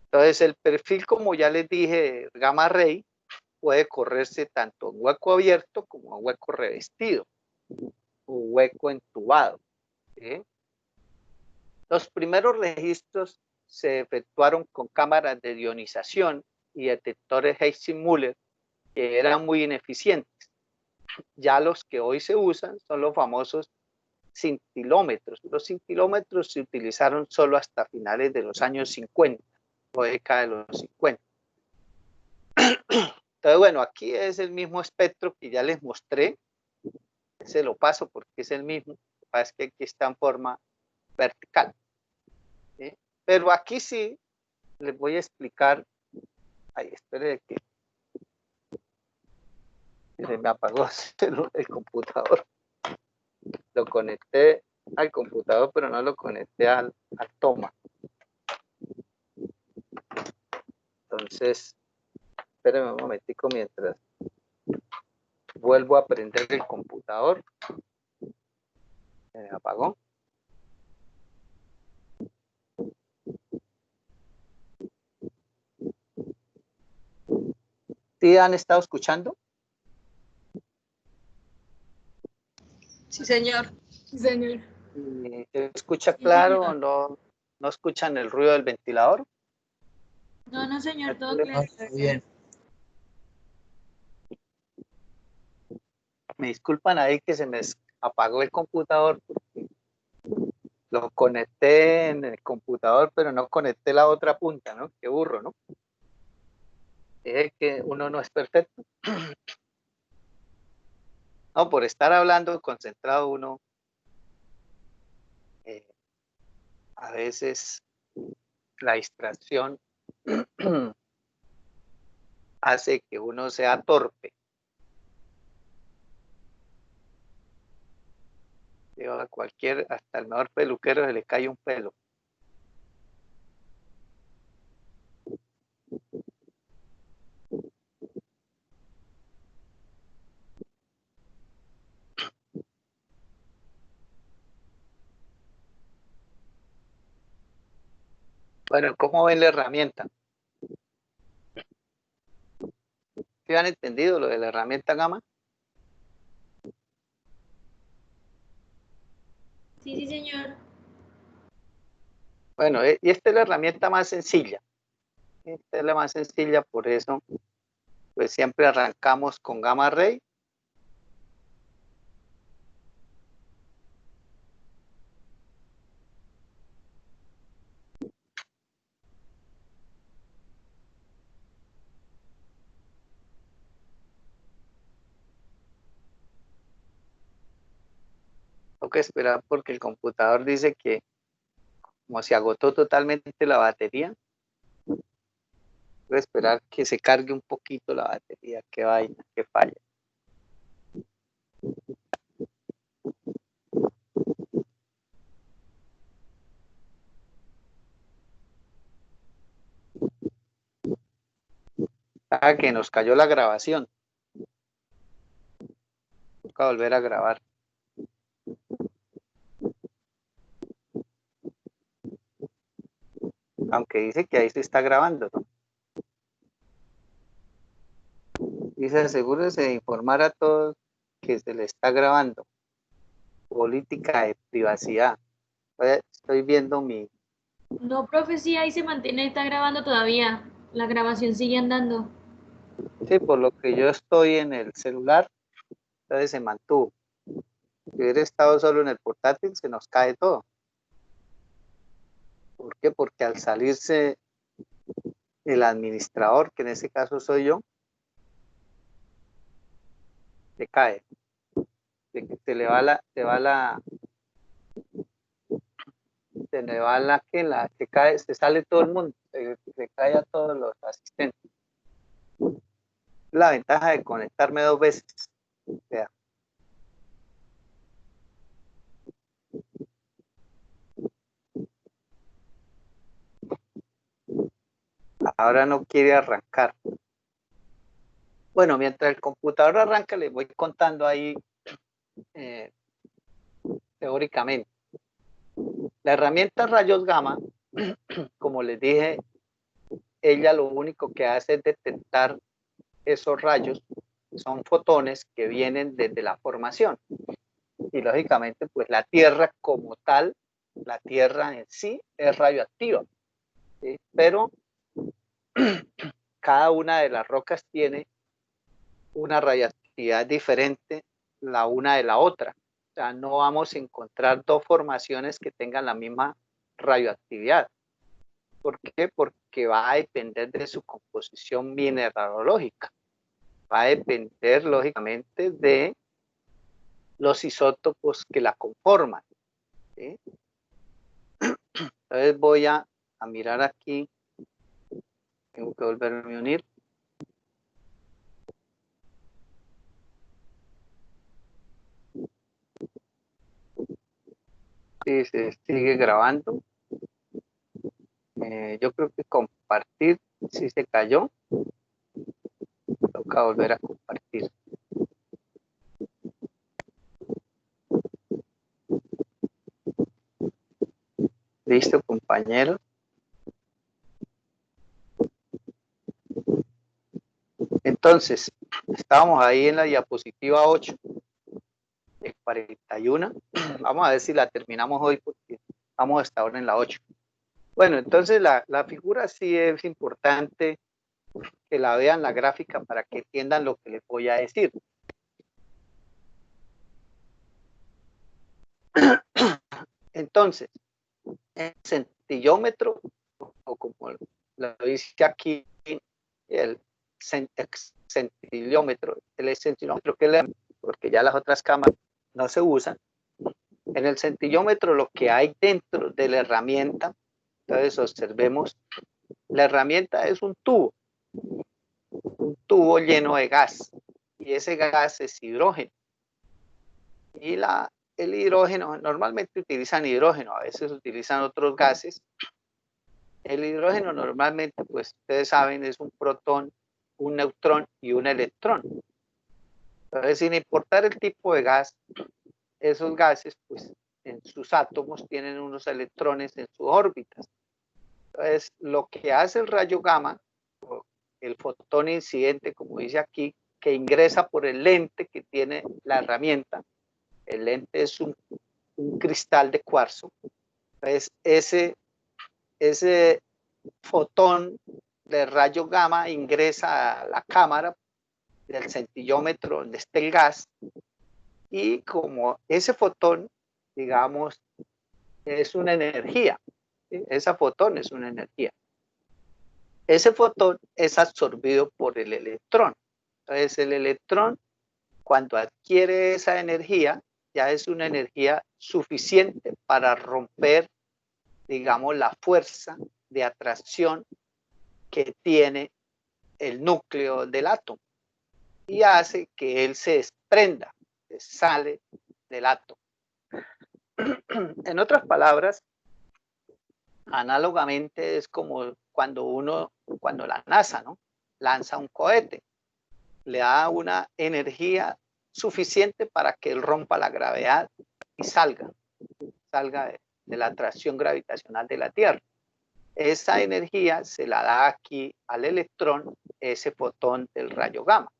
[SPEAKER 1] Entonces el perfil, como ya les dije, gamma ray, puede correrse tanto en hueco abierto como en hueco revestido o hueco entubado, ¿sí? Los primeros registros se efectuaron con cámaras de ionización y detectores Heisenberg que eran muy ineficientes. Ya los que hoy se usan son los famosos cintilómetros. Los cintilómetros se utilizaron solo hasta finales de los años 50 o década de los 50. Entonces, bueno, aquí es el mismo espectro que ya les mostré. Se lo paso porque es el mismo. Lo que pasa es que aquí está en forma vertical, ¿sí? Pero aquí sí les voy a explicar. Ay, espere que se me apagó el computador. Lo conecté al computador, pero no lo conecté al toma. Entonces, espérenme un momentico mientras vuelvo a prender el computador. Se me apagó. ¿Sí han estado escuchando?
[SPEAKER 2] Sí, señor.
[SPEAKER 3] Sí, señor.
[SPEAKER 1] ¿Se escucha claro o no escuchan el ruido del ventilador?
[SPEAKER 2] No, no, señor, todo claro.
[SPEAKER 4] Bien.
[SPEAKER 1] Me disculpan ahí que se me apagó el computador porque lo conecté en el computador, pero no conecté la otra punta, ¿no? Qué burro, ¿no? Es que uno no es perfecto. No, por estar hablando concentrado uno, a veces la distracción hace que uno sea torpe. Digo, a cualquier, hasta el mejor peluquero se le cae un pelo. Bueno, ¿cómo ven la herramienta? ¿Sí han entendido lo de la herramienta gamma?
[SPEAKER 2] Sí, sí, señor.
[SPEAKER 1] Bueno, y esta es la herramienta más sencilla. Esta es la más sencilla, por eso pues siempre arrancamos con gamma ray. Tengo que esperar porque el computador dice que como se agotó totalmente la batería, voy a esperar que se cargue un poquito la batería, que vaina, que falla. Ah, que nos cayó la grabación. Toca volver a grabar. Aunque dice que ahí se está grabando, ¿no? Dice, asegúrese de informar a todos que se le está grabando. Política de privacidad. Estoy viendo mi...
[SPEAKER 2] No, profe, sí, ahí se mantiene, está grabando todavía. La grabación sigue andando.
[SPEAKER 1] Sí, por lo que yo estoy en el celular, entonces se mantuvo. Si hubiera estado solo en el portátil, se nos cae todo. ¿Por qué? Porque al salirse el administrador, que en ese caso soy yo, se cae. Se le va se cae, se sale todo el mundo, se cae a todos los asistentes. La ventaja de conectarme 2 veces. O sea, ahora no quiere arrancar. Bueno, mientras el computador arranca, les voy contando ahí teóricamente. La herramienta rayos gamma, como les dije, ella lo único que hace es detectar esos rayos, son fotones que vienen desde la formación. Y lógicamente, pues la Tierra como tal, la Tierra en sí es radioactiva, ¿sí? Pero cada una de las rocas tiene una radioactividad diferente la una de la otra. O sea, no vamos a encontrar dos formaciones que tengan la misma radioactividad. ¿Por qué? Porque va a depender de su composición mineralógica. Va a depender, lógicamente, de los isótopos que la conforman, ¿sí? Entonces voy a mirar aquí. Tengo que volverme a unir. Sí, se sigue grabando. Yo creo que compartir, si se cayó, toca volver a compartir. Listo, compañeros. Entonces, estábamos ahí en la diapositiva 8 de 41. Vamos a ver si la terminamos hoy porque vamos hasta ahora en la 8. Bueno, entonces la figura sí es importante que la vean la gráfica para que entiendan lo que les voy a decir. Entonces, el centillómetro, o como lo dice aquí, el centilómetro, que porque ya las otras cámaras no se usan. En el centillómetro lo que hay dentro de la herramienta, entonces observemos, la herramienta es un tubo lleno de gas, y ese gas es hidrógeno. Y el hidrógeno, normalmente utilizan hidrógeno, a veces utilizan otros gases. El hidrógeno normalmente, pues ustedes saben, es un protón, un neutrón y un electrón. Entonces, sin importar el tipo de gas, esos gases, pues en sus átomos tienen unos electrones en sus órbitas. Entonces, lo que hace el rayo gamma, el fotón incidente, como dice aquí, que ingresa por el lente que tiene la herramienta. El lente es un cristal de cuarzo. Entonces, ese fotón de rayo gamma ingresa a la cámara del centillómetro donde está el gas, y como ese fotón, digamos, es una energía, ¿sí? Esa fotón es una energía. Ese fotón es absorbido por el electrón. Entonces el electrón, cuando adquiere esa energía, ya es una energía suficiente para romper, digamos, la fuerza de atracción que tiene el núcleo del átomo, y hace que él se desprenda, se sale del átomo. En otras palabras, análogamente es como cuando la NASA, ¿no?, lanza un cohete, le da una energía suficiente para que él rompa la gravedad y salga de la atracción gravitacional de la Tierra. Esa energía se la da aquí al electrón, ese fotón del rayo gamma.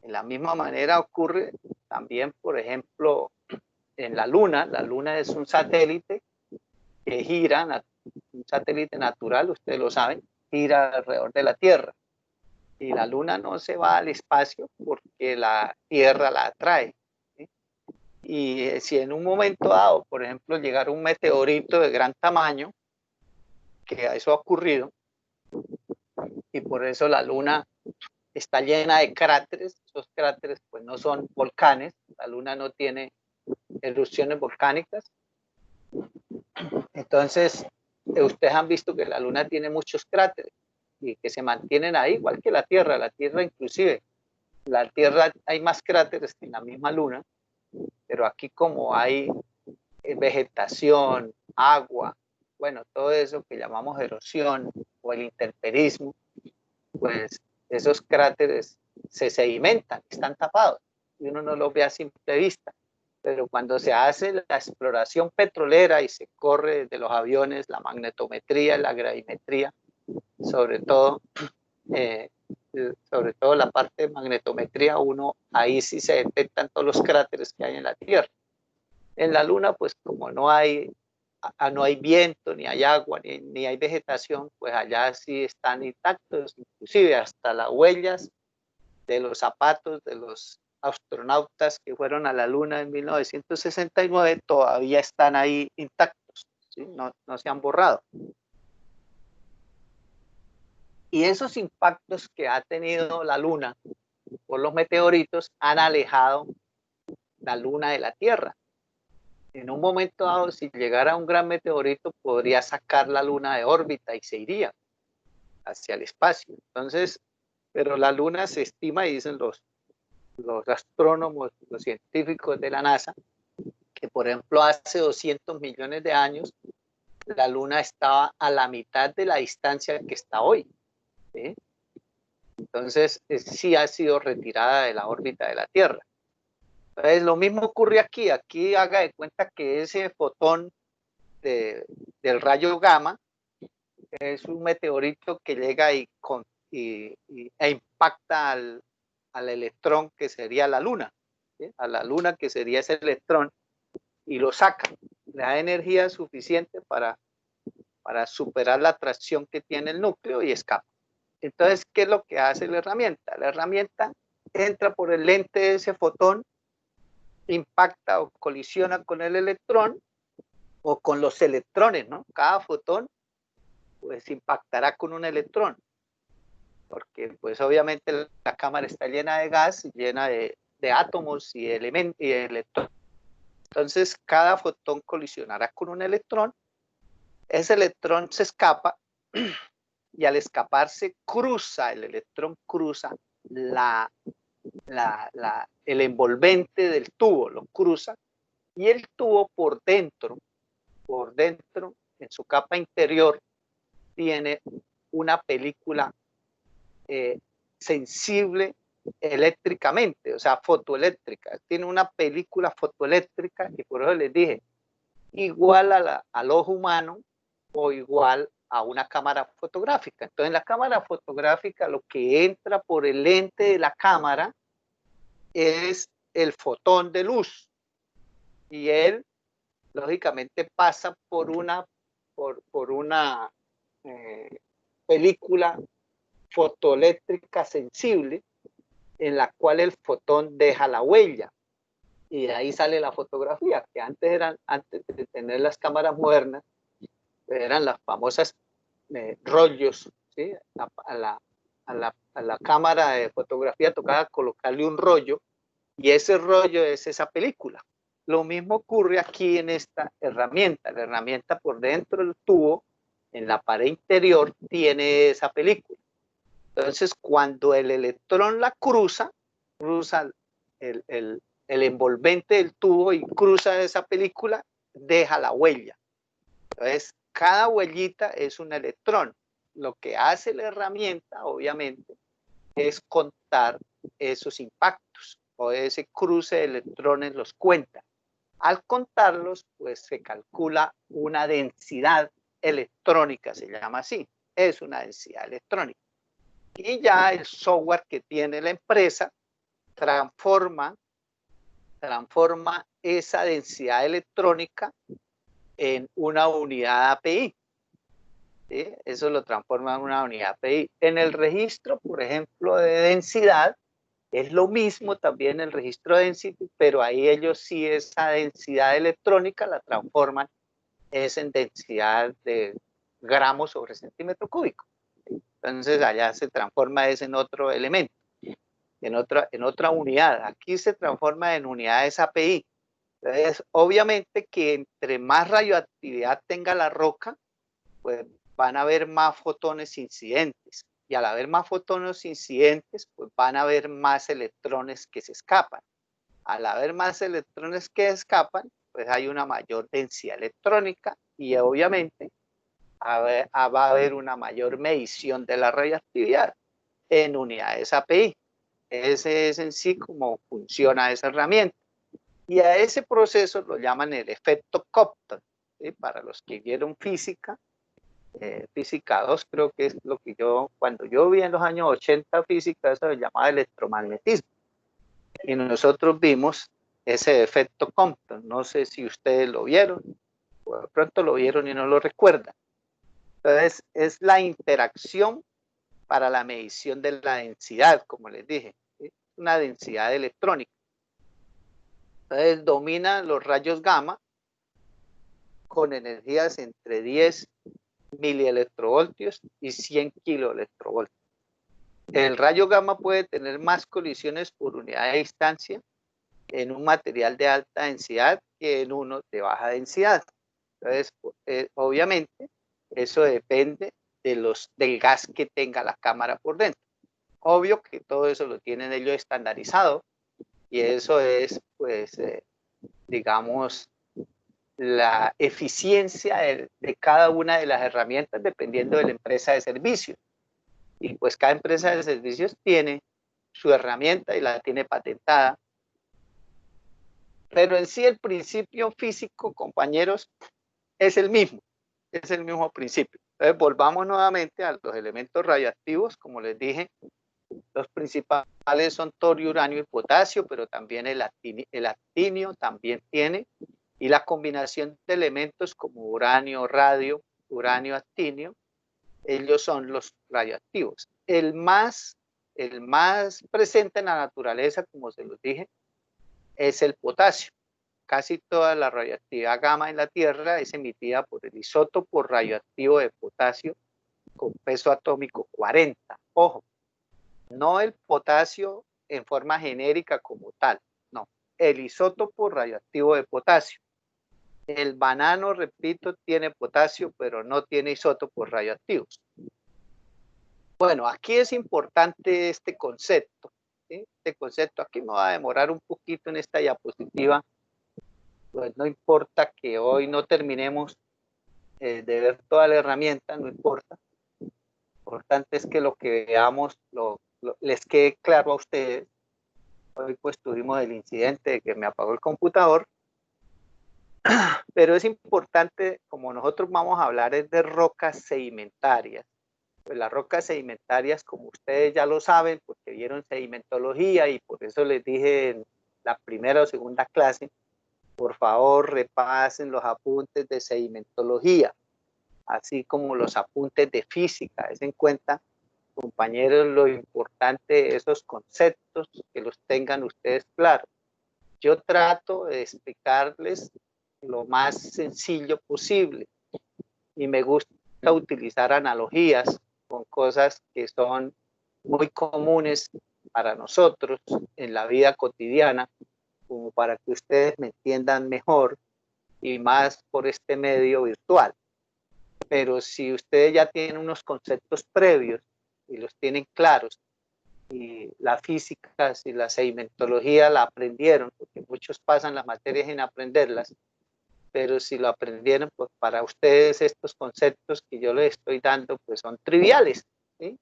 [SPEAKER 1] De la misma manera ocurre también, por ejemplo, en la Luna. La Luna es un satélite que gira, un satélite natural, ustedes lo saben, gira alrededor de la Tierra. Y la Luna no se va al espacio porque la Tierra la atrae, ¿sí? Y si en un momento dado, por ejemplo, llegara un meteorito de gran tamaño, que eso ha ocurrido, y por eso la Luna está llena de cráteres. Esos cráteres pues no son volcanes, la Luna no tiene erupciones volcánicas. Entonces, ustedes han visto que la Luna tiene muchos cráteres y que se mantienen ahí, igual que la Tierra inclusive. La Tierra hay más cráteres que en la misma Luna, pero aquí como hay vegetación, agua, bueno, todo eso que llamamos erosión o el intemperismo, pues esos cráteres se sedimentan, están tapados y uno no los ve a simple vista. Pero cuando se hace la exploración petrolera y se corre desde los aviones la magnetometría, la gravimetría, sobre todo la parte de magnetometría, ahí sí se detectan todos los cráteres que hay en la Tierra. En la Luna, pues como no hay viento, ni hay agua, ni hay vegetación, pues allá sí están intactos, inclusive hasta las huellas de los zapatos de los astronautas que fueron a la Luna en 1969 todavía están ahí intactos, ¿sí? No se han borrado. Y esos impactos que ha tenido la Luna por los meteoritos han alejado la Luna de la Tierra. En un momento dado, si llegara un gran meteorito, podría sacar la Luna de órbita y se iría hacia el espacio. Entonces, pero la Luna se estima, y dicen los astrónomos, los científicos de la NASA, que por ejemplo hace 200 millones de años la Luna estaba a la mitad de la distancia que está hoy, ¿sí? Entonces sí ha sido retirada de la órbita de la Tierra. Entonces lo mismo ocurre aquí haga de cuenta que ese fotón del rayo gamma es un meteorito que llega e impacta al electrón que sería la Luna, ¿sí? A la Luna que sería ese electrón, y lo saca, le da energía suficiente para superar la atracción que tiene el núcleo y escapa. Entonces, ¿qué es lo que hace la herramienta? La herramienta entra por el lente de ese fotón, impacta o colisiona con el electrón o con los electrones, ¿no? Cada fotón pues impactará con un electrón, porque pues obviamente la cámara está llena de gas, llena de átomos y electrones. Entonces cada fotón colisionará con un electrón, ese electrón se escapa y al escaparse el electrón cruza el envolvente del tubo, lo cruza, y el tubo por dentro, en su capa interior, tiene una película sensible eléctricamente, o sea, fotoeléctrica. Tiene una película fotoeléctrica, y por eso les dije, igual al ojo humano o igual a una cámara fotográfica. Entonces, en la cámara fotográfica, lo que entra por el lente de la cámara es el fotón de luz, y él, lógicamente, pasa por una película fotoeléctrica sensible en la cual el fotón deja la huella, y de ahí sale la fotografía, que antes de tener las cámaras modernas, eran las famosas rollos, ¿sí? A la cámara de fotografía tocaba colocarle un rollo, y ese rollo es esa película. Lo mismo ocurre aquí en esta herramienta. La herramienta por dentro del tubo, en la pared interior, tiene esa película. Entonces, cuando el electrón la cruza el envolvente del tubo y cruza esa película, deja la huella. Entonces, cada huellita es un electrón. Lo que hace la herramienta, obviamente, es contar esos impactos, o ese cruce de electrones los cuenta. Al contarlos, pues se calcula una densidad electrónica, se llama así, es una densidad electrónica. Y ya el software que tiene la empresa transforma esa densidad electrónica en una unidad API. ¿Sí? Eso lo transforma en una unidad API. En el registro, por ejemplo, de densidad, es lo mismo también el registro de density, pero ahí ellos sí esa densidad electrónica la transforman en densidad de gramos sobre centímetro cúbico. Entonces allá se transforma eso en otro elemento, en otra unidad. Aquí se transforma en unidades API. Entonces, obviamente que entre más radioactividad tenga la roca, pues van a haber más fotones incidentes. Y al haber más fotones incidentes, pues van a haber más electrones que se escapan. Al haber más electrones que escapan, pues hay una mayor densidad electrónica y obviamente va a haber una mayor medición de la radioactividad en unidades API. Ese es en sí cómo funciona esa herramienta. Y a ese proceso lo llaman el efecto Compton. ¿Sí? Para los que vieron física, física 2 creo que es lo que cuando yo vi en los años 80 física, eso se llamaba electromagnetismo. Y nosotros vimos ese efecto Compton. No sé si ustedes lo vieron, o de pronto lo vieron y no lo recuerdan. Entonces, es la interacción para la medición de la densidad, como les dije, ¿sí? Una densidad electrónica. Entonces, domina los rayos gamma con energías entre 10 milielectrovoltios y 100 kiloelectrovoltios. El rayo gamma puede tener más colisiones por unidad de distancia en un material de alta densidad que en uno de baja densidad. Entonces, obviamente, eso depende del gas que tenga la cámara por dentro. Obvio que todo eso lo tienen ellos estandarizado y eso es, pues, digamos, la eficiencia de cada una de las herramientas dependiendo de la empresa de servicio. Y pues cada empresa de servicios tiene su herramienta y la tiene patentada. Pero en sí el principio físico, compañeros, es el mismo principio. Entonces volvamos nuevamente a los elementos radioactivos, como les dije, los principales son torio, uranio y potasio, pero también el actinio también tiene, y la combinación de elementos como uranio, radio, uranio, actinio, ellos son los radioactivos. El más presente en la naturaleza, como se los dije, es el potasio. Casi toda la radioactividad gamma en la Tierra es emitida por el isótopo radioactivo de potasio con peso atómico 40. Ojo, no el potasio en forma genérica como tal, no, el isótopo radioactivo de potasio. El banano, repito, tiene potasio, pero no tiene isótopos radioactivos. Bueno, aquí es importante este concepto. ¿Sí? Este concepto, aquí me va a demorar un poquito en esta diapositiva. Pues no importa que hoy no terminemos de ver toda la herramienta, no importa. Lo importante es que lo que veamos les quede claro a ustedes. Hoy pues tuvimos el incidente de que me apagó el computador, pero es importante, como nosotros vamos a hablar es de rocas sedimentarias. Pues las rocas sedimentarias, como ustedes ya lo saben, porque vieron sedimentología y por eso les dije en la primera o segunda clase, por favor repasen los apuntes de sedimentología, así como los apuntes de física. Es en cuenta, compañeros, lo importante de esos conceptos, que los tengan ustedes claros. Yo trato de explicarles lo más sencillo posible y me gusta utilizar analogías con cosas que son muy comunes para nosotros en la vida cotidiana, como para que ustedes me entiendan mejor y más por este medio virtual. Pero si ustedes ya tienen unos conceptos previos y los tienen claros, y la física y la sedimentología la aprendieron, porque muchos pasan las materias sin aprenderlas, pero si lo aprendieron, pues para ustedes estos conceptos que yo les estoy dando, pues son triviales, ¿sí?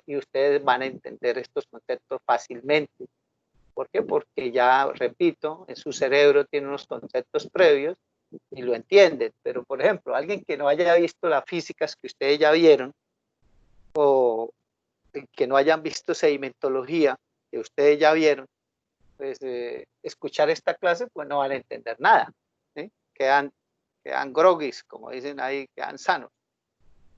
[SPEAKER 1] Y ustedes van a entender estos conceptos fácilmente. ¿Por qué? Porque ya, repito, en su cerebro tiene unos conceptos previos y lo entienden. Pero, por ejemplo, alguien que no haya visto las físicas que ustedes ya vieron, o que no hayan visto sedimentología que ustedes ya vieron, pues escuchar esta clase, pues no van a entender nada, ¿sí? Quedan groguis, como dicen ahí, quedan sanos.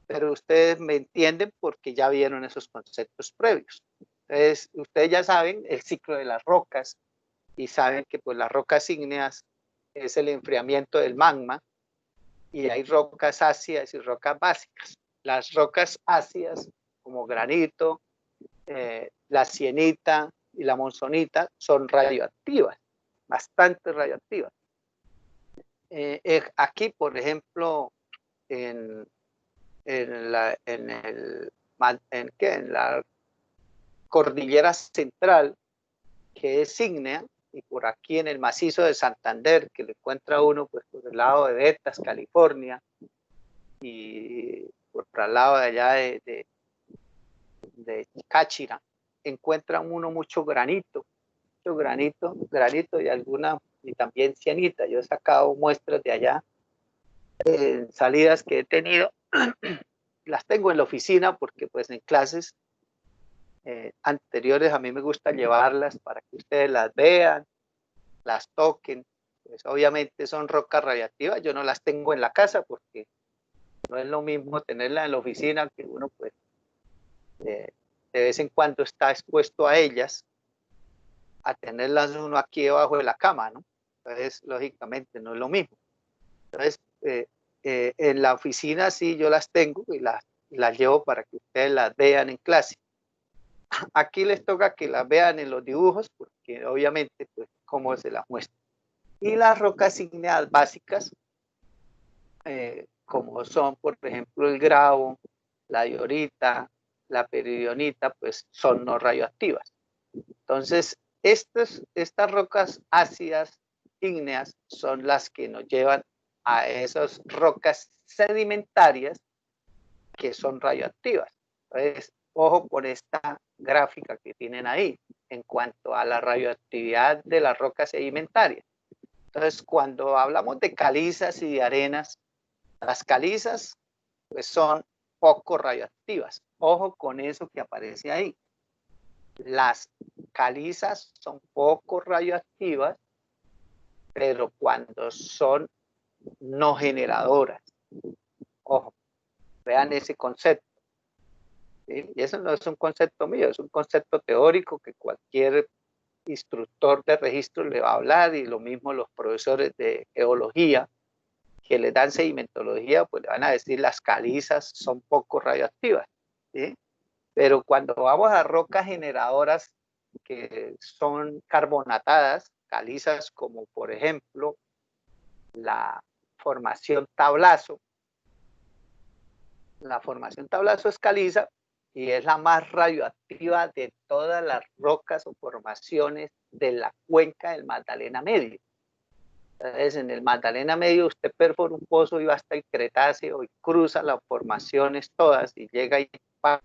[SPEAKER 1] Pero ustedes me entienden porque ya vieron esos conceptos previos. Entonces, ustedes ya saben el ciclo de las rocas y saben que pues las rocas ígneas es el enfriamiento del magma y hay rocas ácidas y rocas básicas. Las rocas ácidas, como granito, la sienita y la monzonita, son radioactivas, bastante radioactivas. Aquí, por ejemplo, en la cordillera central, que es ígnea, y por aquí en el macizo de Santander, que lo encuentra uno pues por el lado de Betas, California, y por el lado de allá de Cáchira, encuentran uno mucho granito y también cianita. Yo he sacado muestras de allá en salidas que he tenido. Las tengo en la oficina porque pues en clases anteriores a mí me gusta llevarlas para que ustedes las vean, las toquen. Pues obviamente son rocas radiactivas, yo no las tengo en la casa porque no es lo mismo tenerlas en la oficina, que uno pues de vez en cuando está expuesto a ellas, a tenerlas uno aquí debajo de la cama, ¿no? Entonces, lógicamente, no es lo mismo. Entonces, en la oficina sí yo las tengo y las llevo para que ustedes las vean en clase. Aquí les toca que las vean en los dibujos, porque obviamente, pues, cómo se las muestra. Y las rocas ígneas básicas, como son, por ejemplo, el gravo, la diorita, la peridionita, pues son no radioactivas. Entonces, estas rocas ácidas ígneas son las que nos llevan a esas rocas sedimentarias que son radioactivas. Entonces, ojo con esta gráfica que tienen ahí en cuanto a la radioactividad de las rocas sedimentarias. Entonces, cuando hablamos de calizas y de arenas, las calizas pues, son poco radioactivas. Ojo con eso que aparece ahí. Las calizas son poco radioactivas, pero cuando son no generadoras. Ojo, vean ese concepto. ¿Sí? Y eso no es un concepto mío, es un concepto teórico que cualquier instructor de registro le va a hablar, y lo mismo los profesores de geología que le dan sedimentología, pues le van a decir las calizas son poco radioactivas. ¿Sí? Pero cuando vamos a rocas generadoras que son carbonatadas, calizas como por ejemplo la formación Tablazo. La formación Tablazo es caliza y es la más radioactiva de todas las rocas o formaciones de la cuenca del Magdalena Medio. Entonces, en el Magdalena Medio usted perfora un pozo y va hasta el Cretáceo y cruza las formaciones todas y llega y pasa.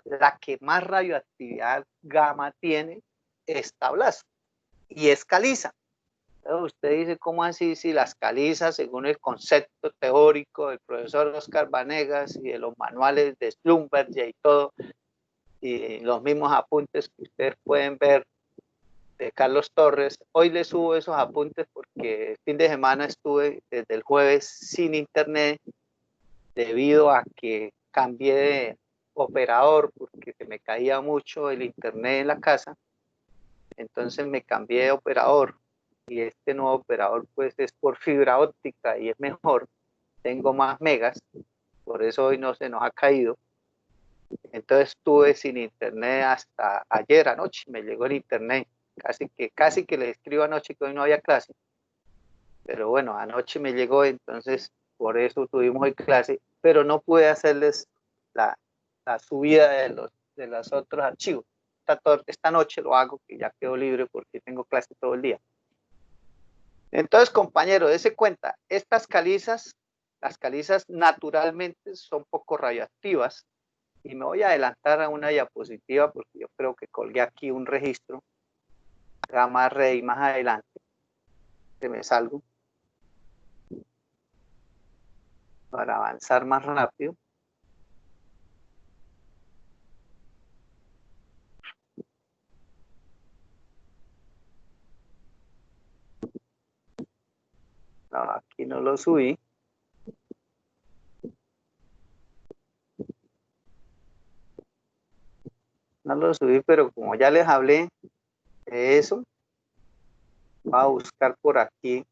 [SPEAKER 1] La que más radioactividad gamma tiene es Tablazo y es caliza. Entonces usted dice, ¿cómo así? Si las calizas, según el concepto teórico del profesor Oscar Vanegas y de los manuales de Schlumberger y todo, y los mismos apuntes que ustedes pueden ver de Carlos Torres. Hoy les subo esos apuntes porque el fin de semana estuve desde el jueves sin internet debido a que cambié de operador porque se me caía mucho el internet en la casa. Entonces me cambié de operador y este nuevo operador pues es por fibra óptica y es mejor. Tengo más megas, por eso hoy no se nos ha caído. Entonces estuve sin internet hasta ayer anoche, me llegó el internet. Casi que le escribo anoche que hoy no había clase. Pero bueno, anoche me llegó, entonces por eso tuvimos hoy clase, pero no pude hacerles la subida de los otros archivos. Esta noche lo hago, que ya quedo libre porque tengo clase todo el día. Entonces, compañero, dése cuenta, estas calizas, las calizas naturalmente son poco radioactivas, y me voy a adelantar a una diapositiva porque yo creo que colgué aquí un registro gamma ray más adelante, que me salgo para avanzar más rápido. No, aquí no lo subí. No lo subí, pero como ya les hablé de eso, voy a buscar por aquí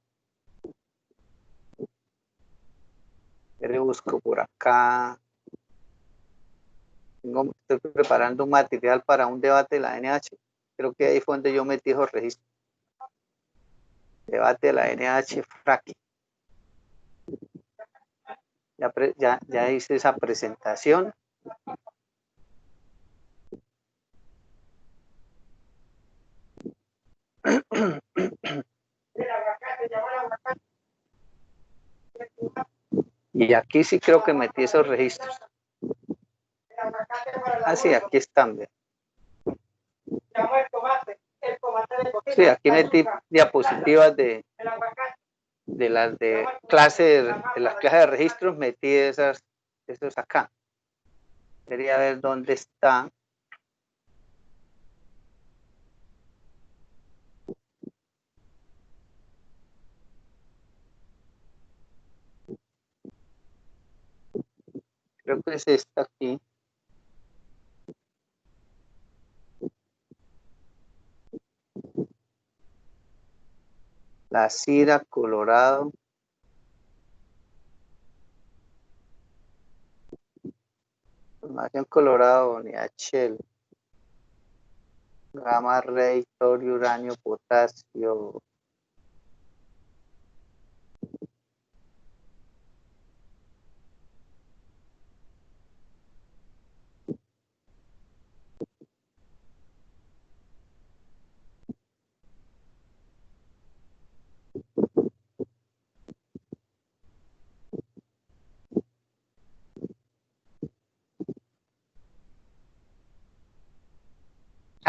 [SPEAKER 1] Le busco por acá. Estoy preparando un material para un debate de la NH. Creo que ahí fue donde yo metí esos registros. Debate de la NH fracking. Ya hice esa presentación. Y aquí sí creo que metí esos registros. Ah, sí, aquí están. Sí, aquí metí diapositivas de las de clase de las clases de registros, metí esos acá. Quería ver dónde está. Creo que es esta aquí. La Cira, Colorado. Formación Colorado, unidad Shell. Gamma Ray, torio, uranio, potasio.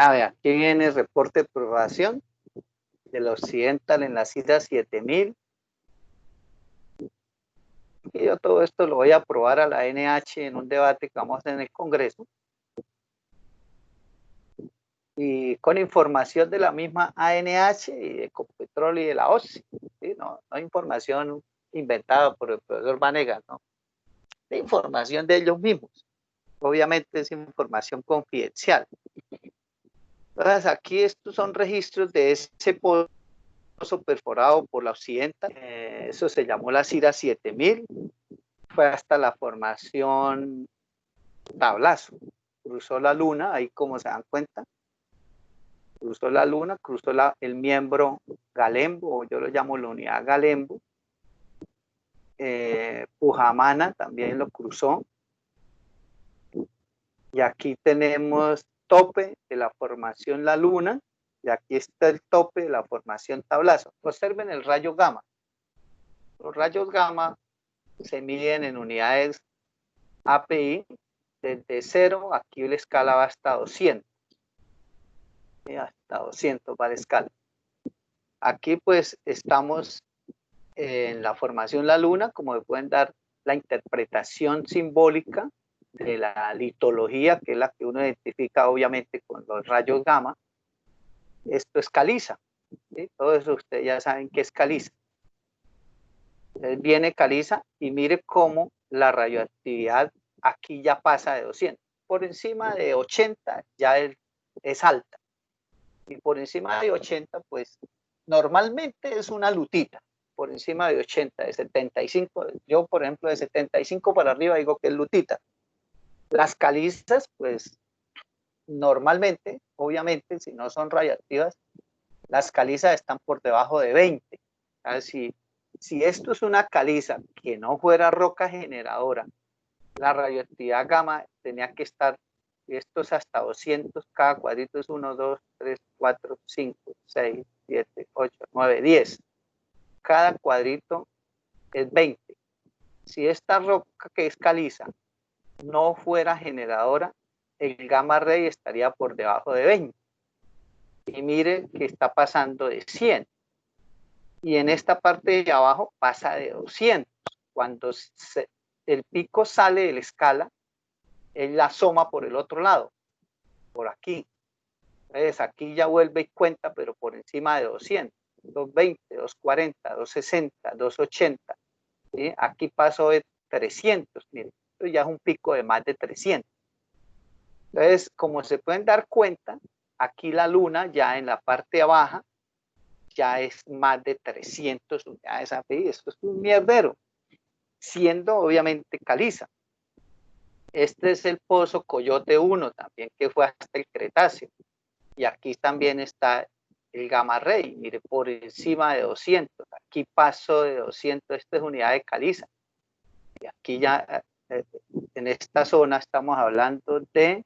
[SPEAKER 1] A ver, aquí viene el reporte de probación del Occidental en la CIDA 7000. Y yo todo esto lo voy a probar a la NH en un debate que vamos a hacer en el Congreso. Y con información de la misma ANH y de Ecopetrol y de la OSCE. ¿Sí? No hay información inventada por el profesor Vanegas, ¿no? De información de ellos mismos. Obviamente es información confidencial. Entonces aquí estos son registros de ese pozo perforado por la Occidental. Eso se llamó la CIRA 7000. Fue hasta la formación Tablazo. Cruzó la luna, ahí como se dan cuenta. Cruzó la luna, cruzó el miembro Galembo, o yo lo llamo la unidad Galembo. Pujamana también lo cruzó. Y aquí tenemos tope de la formación La Luna, y aquí está el tope de la formación Tablazo. Observen el rayo gamma. Los rayos gamma se miden en unidades API, desde 0, aquí la escala va hasta 200. Hasta 200 va la escala. Aquí pues estamos en la formación La Luna, como me pueden dar la interpretación simbólica de la litología, que es la que uno identifica obviamente con los rayos gamma. Esto es caliza, ¿sí? Todo eso ustedes ya saben que es caliza. Entonces viene caliza y mire cómo la radioactividad aquí ya pasa de 200. Por encima de 80 ya es alta. Y por encima de 80, pues normalmente es una lutita. Por encima de 80, de 75, yo por ejemplo de 75 para arriba digo que es lutita. Las calizas, pues normalmente, obviamente, si no son radioactivas, las calizas están por debajo de 20. Si esto es una caliza que no fuera roca generadora, la radioactividad gamma tenía que estar, esto es hasta 200, cada cuadrito es 1, 2, 3, 4, 5, 6, 7, 8, 9, 10. Cada cuadrito es 20. Si esta roca que es caliza no fuera generadora, el gamma ray estaría por debajo de 20. Y mire que está pasando de 100. Y en esta parte de abajo pasa de 200. Cuando el pico sale de la escala, él la asoma por el otro lado, por aquí. Entonces aquí ya vuelve y cuenta, pero por encima de 200, 220, 240, 260, 280. ¿Sí? Aquí pasó de 300, miren, esto ya es un pico de más de 300. Entonces, como se pueden dar cuenta, aquí la luna ya en la parte baja ya es más de 300 unidades API. Esto es un mierdero. siendo obviamente caliza. Este es el pozo Coyote 1 también, que fue hasta el Cretáceo. Y aquí también está el Gamma Ray, mire, por encima de 200. Aquí pasó de 200, esta es unidad de caliza. Y aquí ya, en esta zona estamos hablando de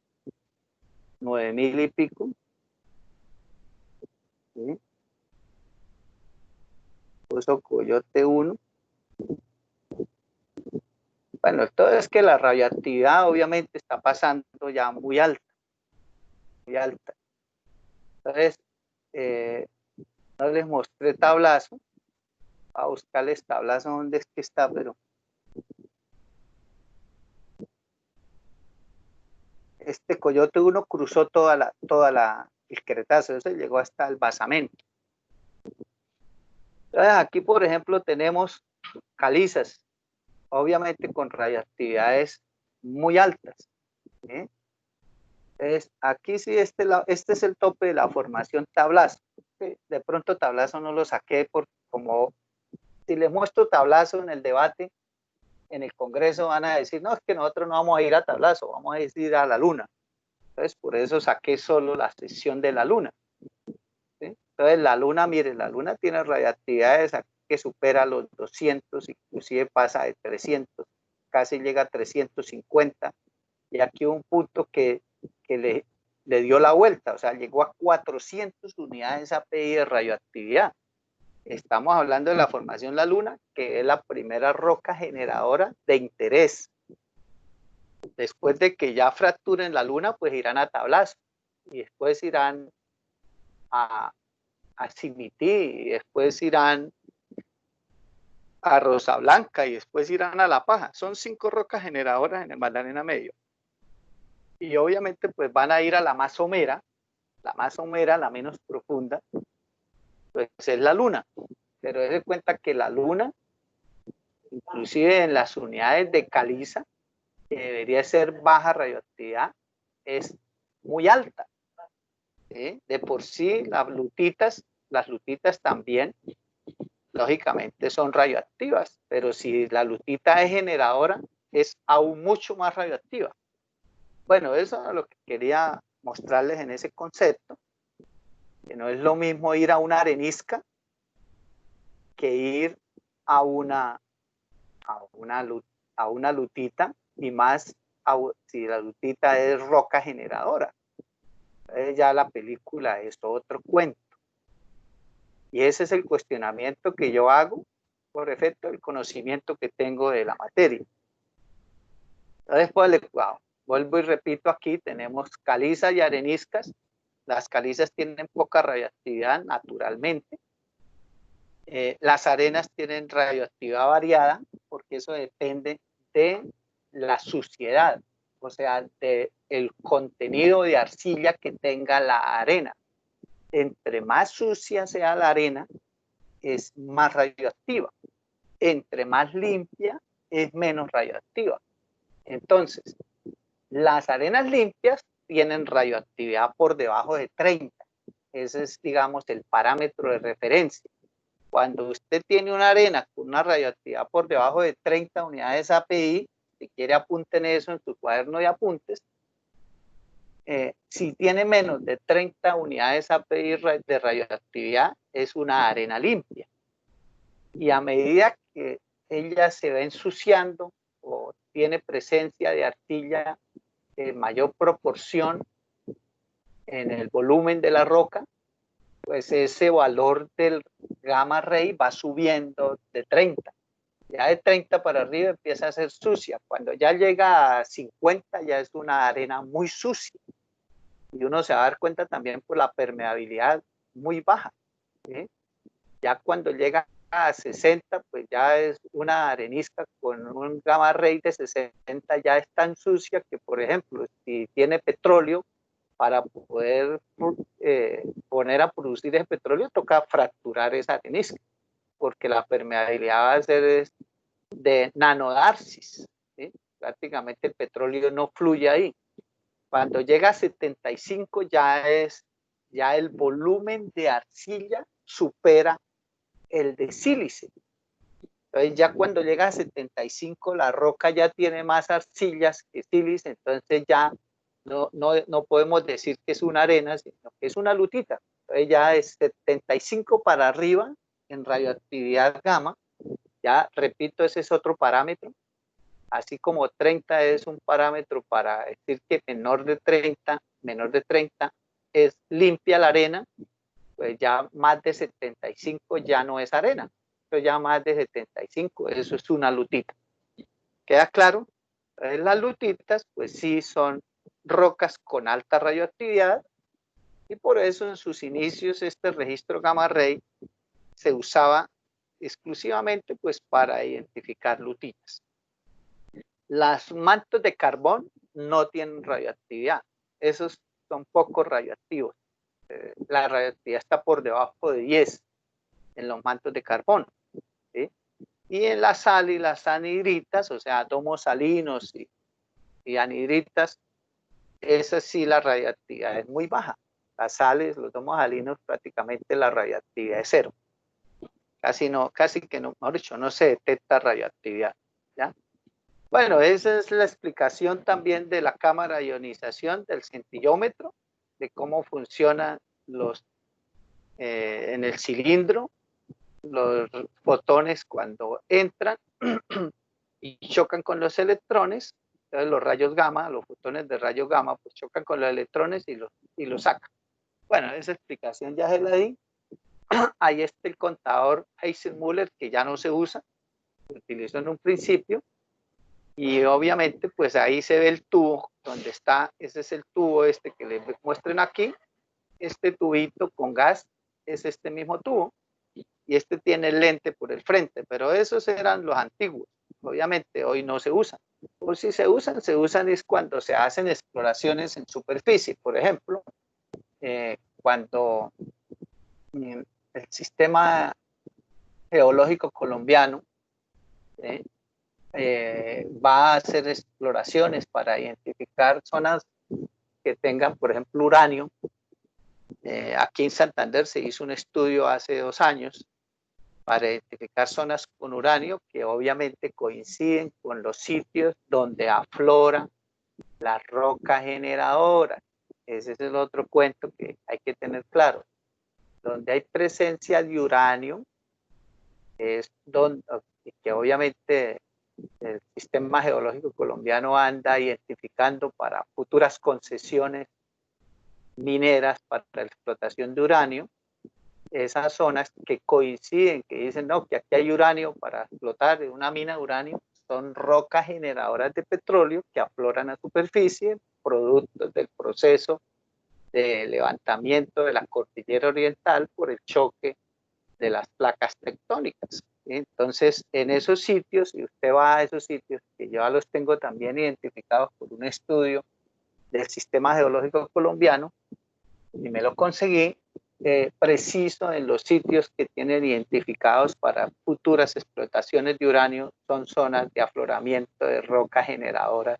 [SPEAKER 1] 9000 y pico. ¿Sí? Pozo Coyote 1. Bueno, todo es que la radioactividad obviamente está pasando ya muy alta, muy alta. Entonces, no les mostré tablazo. Voy a buscarles tablazo donde es que está, pero este Coyote 1 cruzó el Cretáceo, se llegó hasta el basamento. Entonces, aquí, por ejemplo, tenemos calizas, obviamente con radioactividades muy altas. ¿Sí? Entonces, aquí sí, este es el tope de la formación tablazo. ¿Sí? De pronto tablazo no lo saqué por como si les muestro tablazo en el debate, en el Congreso van a decir, no, es que nosotros no vamos a ir a tablazo, vamos a ir a la luna. Entonces, por eso saqué solo la sección de la luna. ¿Sí? Entonces, la luna, miren, la luna tiene radioactividades que supera los 200, inclusive pasa de 300, casi llega a 350. Y aquí un punto que le dio la vuelta, o sea, llegó a 400 unidades API de radioactividad. Estamos hablando de la formación La Luna, que es la primera roca generadora de interés. Después de que ya fracturen la Luna, pues irán a tablazo. Y después irán a Cimití, y después irán a Rosa Blanca, y después irán a La Paja. Son 5 rocas generadoras en el Magdalena Medio. Y obviamente pues van a ir a la más somera, la menos profunda, pues es la Luna. Pero dense cuenta que la Luna, inclusive en las unidades de caliza, que debería ser baja radioactividad, es muy alta. ¿Sí? De por sí, las lutitas también, lógicamente, son radioactivas, pero si la lutita es generadora, es aún mucho más radioactiva. Bueno, eso es lo que quería mostrarles en ese concepto, que no es lo mismo ir a una arenisca que ir a una lutita, y más si la lutita es roca generadora. Entonces ya la película es otro cuento. Y ese es el cuestionamiento que yo hago por efecto del conocimiento que tengo de la materia. Entonces, pues, vuelvo y repito, aquí tenemos calizas y areniscas. Las calizas tienen poca radioactividad naturalmente. Las arenas tienen radioactividad variada, porque eso depende de la suciedad, o sea, del contenido de arcilla que tenga la arena. Entre más sucia sea la arena, es más radioactiva. Entre más limpia, es menos radioactiva. Entonces, las arenas limpias tienen radioactividad por debajo de 30. Ese es, digamos, el parámetro de referencia. Cuando usted tiene una arena con una radioactividad por debajo de 30 unidades API, si quiere apunten eso en su cuaderno de apuntes, si tiene menos de 30 unidades API de radioactividad, es una arena limpia. Y a medida que ella se va ensuciando o tiene presencia de arcilla en mayor proporción en el volumen de la roca, pues ese valor del gamma ray va subiendo de 30. Ya de 30 para arriba empieza a ser sucia. Cuando ya llega a 50 ya es una arena muy sucia. Y uno se va a dar cuenta también por la permeabilidad muy baja. ¿Sí? Ya cuando llega a 60, pues ya es una arenisca con un gamma ray de 60, ya es tan sucia que, por ejemplo, si tiene petróleo, para poder poner a producir ese petróleo, toca fracturar esa arenisca, porque la permeabilidad va a ser de nanodarsis. ¿Sí? Prácticamente el petróleo no fluye ahí. Cuando llega a 75 ya el volumen de arcilla supera el de sílice. Entonces ya cuando llega a 75 la roca ya tiene más arcillas que sílice, entonces ya no podemos decir que es una arena, sino que es una lutita. Entonces ya es 75 para arriba en radioactividad gamma. Ya repito, ese es otro parámetro. Así como 30 es un parámetro para decir que menor de 30 es limpia la arena, pues ya más de 75 ya no es arena. Entonces ya más de 75, eso es una lutita. ¿Queda claro? Las lutitas, pues sí, son rocas con alta radioactividad y por eso en sus inicios este registro gamma ray se usaba exclusivamente pues para identificar lutitas. Las mantos de carbón no tienen radioactividad, esos son poco radioactivos. La radioactividad está por debajo de 10 en los mantos de carbón, ¿sí? Y en la sal y las anhidritas, o sea, átomos salinos y anhidritas, esa sí la radioactividad es muy baja. Las sales, los átomos salinos, prácticamente la radioactividad es cero. Casi que no, mejor dicho, no se detecta radioactividad, ¿ya? Bueno, esa es la explicación también de la cámara de ionización del centillómetro, de cómo funcionan en el cilindro, los fotones cuando entran y chocan con los electrones. Entonces los rayos gamma, los fotones de rayo gamma, pues chocan con los electrones y los sacan. Bueno, esa explicación ya se la di. Ahí está el contador Heisenmüller, que ya no se usa, se utilizó en un principio. Y obviamente, pues ahí se ve el tubo donde está, ese es el tubo este que les muestren aquí. Este tubito con gas es este mismo tubo y este tiene el lente por el frente, pero esos eran los antiguos. Obviamente hoy no se usan. O si se usan es cuando se hacen exploraciones en superficie. Por ejemplo, cuando el sistema geológico colombiano va a hacer exploraciones para identificar zonas que tengan, por ejemplo, uranio. Aquí en Santander se hizo un estudio hace 2 años para identificar zonas con uranio que obviamente coinciden con los sitios donde aflora la roca generadora. Ese es el otro cuento que hay que tener claro. Donde hay presencia de uranio, es donde, que obviamente el sistema geológico colombiano anda identificando para futuras concesiones mineras para la explotación de uranio, esas zonas que coinciden, que dicen, no, que aquí hay uranio para explotar una mina de uranio, son rocas generadoras de petróleo que afloran a superficie, productos del proceso de levantamiento de la cordillera oriental por el choque de las placas tectónicas. Entonces, en esos sitios, si usted va a esos sitios, que yo los tengo también identificados por un estudio del sistema geológico colombiano, y me lo conseguí preciso en los sitios que tienen identificados para futuras explotaciones de uranio, son zonas de afloramiento de roca generadora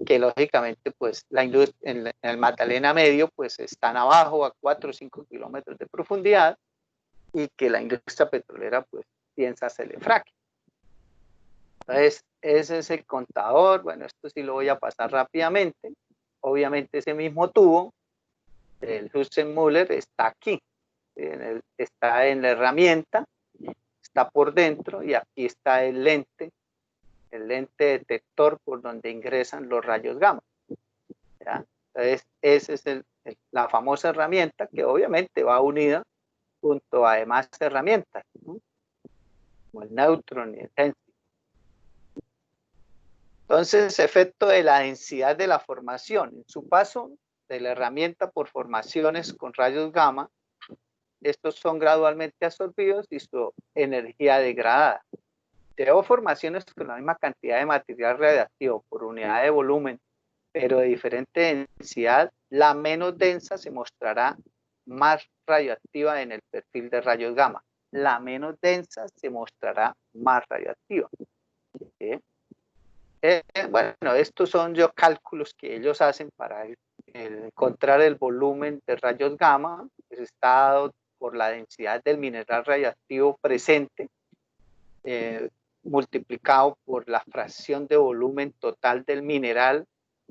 [SPEAKER 1] que lógicamente pues la industria en el Magdalena Medio pues están abajo a 4 o 5 kilómetros de profundidad y que la industria petrolera pues piensa hacerle fracking. Entonces ese es el contador. Bueno, esto sí lo voy a pasar rápidamente. Obviamente ese mismo tubo el Heisenmüller está aquí, está en la herramienta, está por dentro y aquí está el lente detector por donde ingresan los rayos gamma. ¿Ya? Entonces, esa es la famosa herramienta que obviamente va unida junto a demás herramientas, ¿no? Como el neutron y el tensor. Entonces, efecto de la densidad de la formación. En su paso de la herramienta por formaciones con rayos gamma, estos son gradualmente absorbidos y su energía degradada. Tenemos formaciones con la misma cantidad de material radiactivo por unidad de volumen, pero de diferente densidad. La menos densa se mostrará más radioactiva en el perfil de rayos gamma. La menos densa se mostrará más radioactiva. ¿Sí? Bueno, estos son cálculos que ellos hacen para encontrar el volumen de rayos gamma, que está dado por la densidad del mineral radioactivo presente multiplicado por la fracción de volumen total del mineral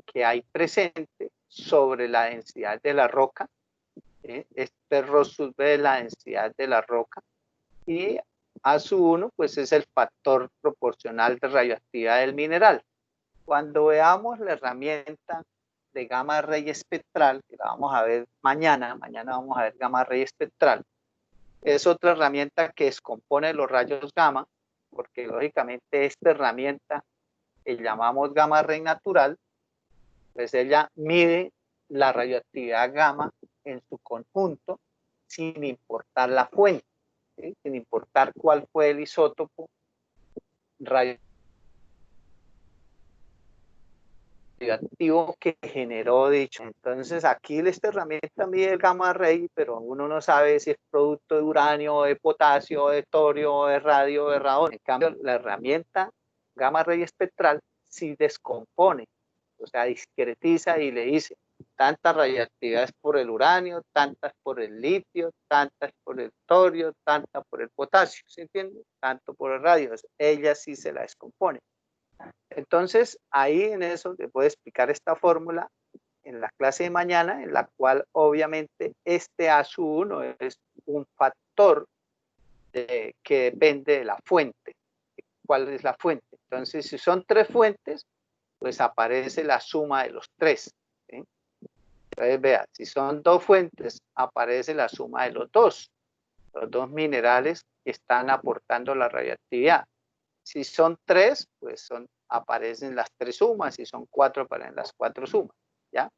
[SPEAKER 1] que hay presente sobre la densidad de la roca. Este Rho sub B es la densidad de la roca y A sub 1 pues es el factor proporcional de radioactividad del mineral. Cuando veamos la herramienta de gamma ray espectral, que la vamos a ver mañana vamos a ver gamma ray espectral, es otra herramienta que descompone los rayos gamma, porque lógicamente esta herramienta que llamamos gamma ray natural, pues ella mide la radioactividad gamma en su conjunto sin importar la fuente, ¿sí? Sin importar cuál fue el isótopo radioactivo que generó dicho. Entonces aquí esta herramienta mide el gamma ray, pero uno no sabe si es producto de uranio, de potasio, de torio, de radio, de radón. En cambio, la herramienta gamma ray espectral sí descompone, o sea, discretiza y le dice tantas radioactividades por el uranio, tantas por el litio, tantas por el torio, tantas por el potasio, ¿se entiende? Tanto por el radio, ella sí se la descompone. Entonces, ahí en eso te puedo explicar esta fórmula en la clase de mañana, en la cual obviamente este A sub 1 es un factor que depende de la fuente. ¿Cuál es la fuente? Entonces, si son tres fuentes, pues aparece la suma de los tres, ¿sí? Entonces, vea, si son dos fuentes, aparece la suma de los dos minerales que están aportando la radioactividad. Si son tres, pues aparecen las tres sumas, si son cuatro, aparecen las cuatro sumas, ¿ya?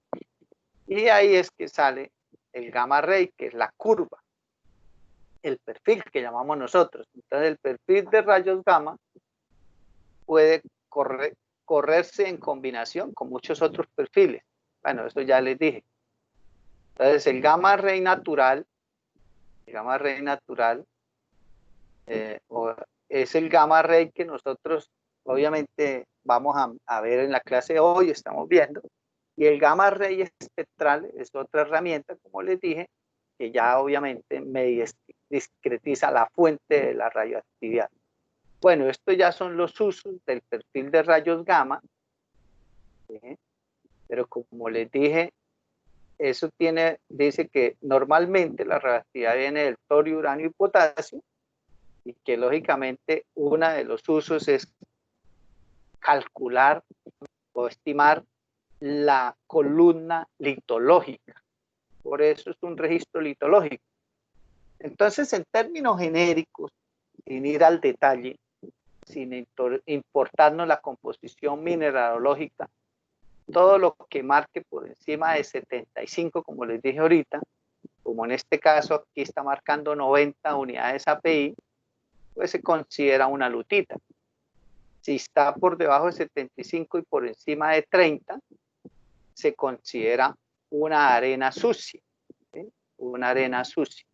[SPEAKER 1] Y ahí es que sale el gamma ray, que es la curva, el perfil que llamamos nosotros. Entonces, el perfil de rayos gamma puede correrse en combinación con muchos otros perfiles. Bueno, eso ya les dije. Entonces, el gamma ray natural es el gamma ray que nosotros obviamente vamos a ver en la clase de hoy, estamos viendo, y el gamma ray espectral es otra herramienta, como les dije, que ya obviamente me discretiza la fuente de la radioactividad. Bueno, estos ya son los usos del perfil de rayos gamma, ¿sí? Pero como les dije, eso dice que normalmente la radioactividad viene del torio, uranio y potasio, y que lógicamente uno de los usos es calcular o estimar la columna litológica. Por eso es un registro litológico. Entonces, en términos genéricos, sin ir al detalle, sin importarnos la composición mineralógica, todo lo que marque por encima de 75, como les dije ahorita, como en este caso aquí está marcando 90 unidades API, pues se considera una lutita. Si está por debajo de 75 y por encima de 30, se considera una arena sucia, ¿sí? Una arena sucia.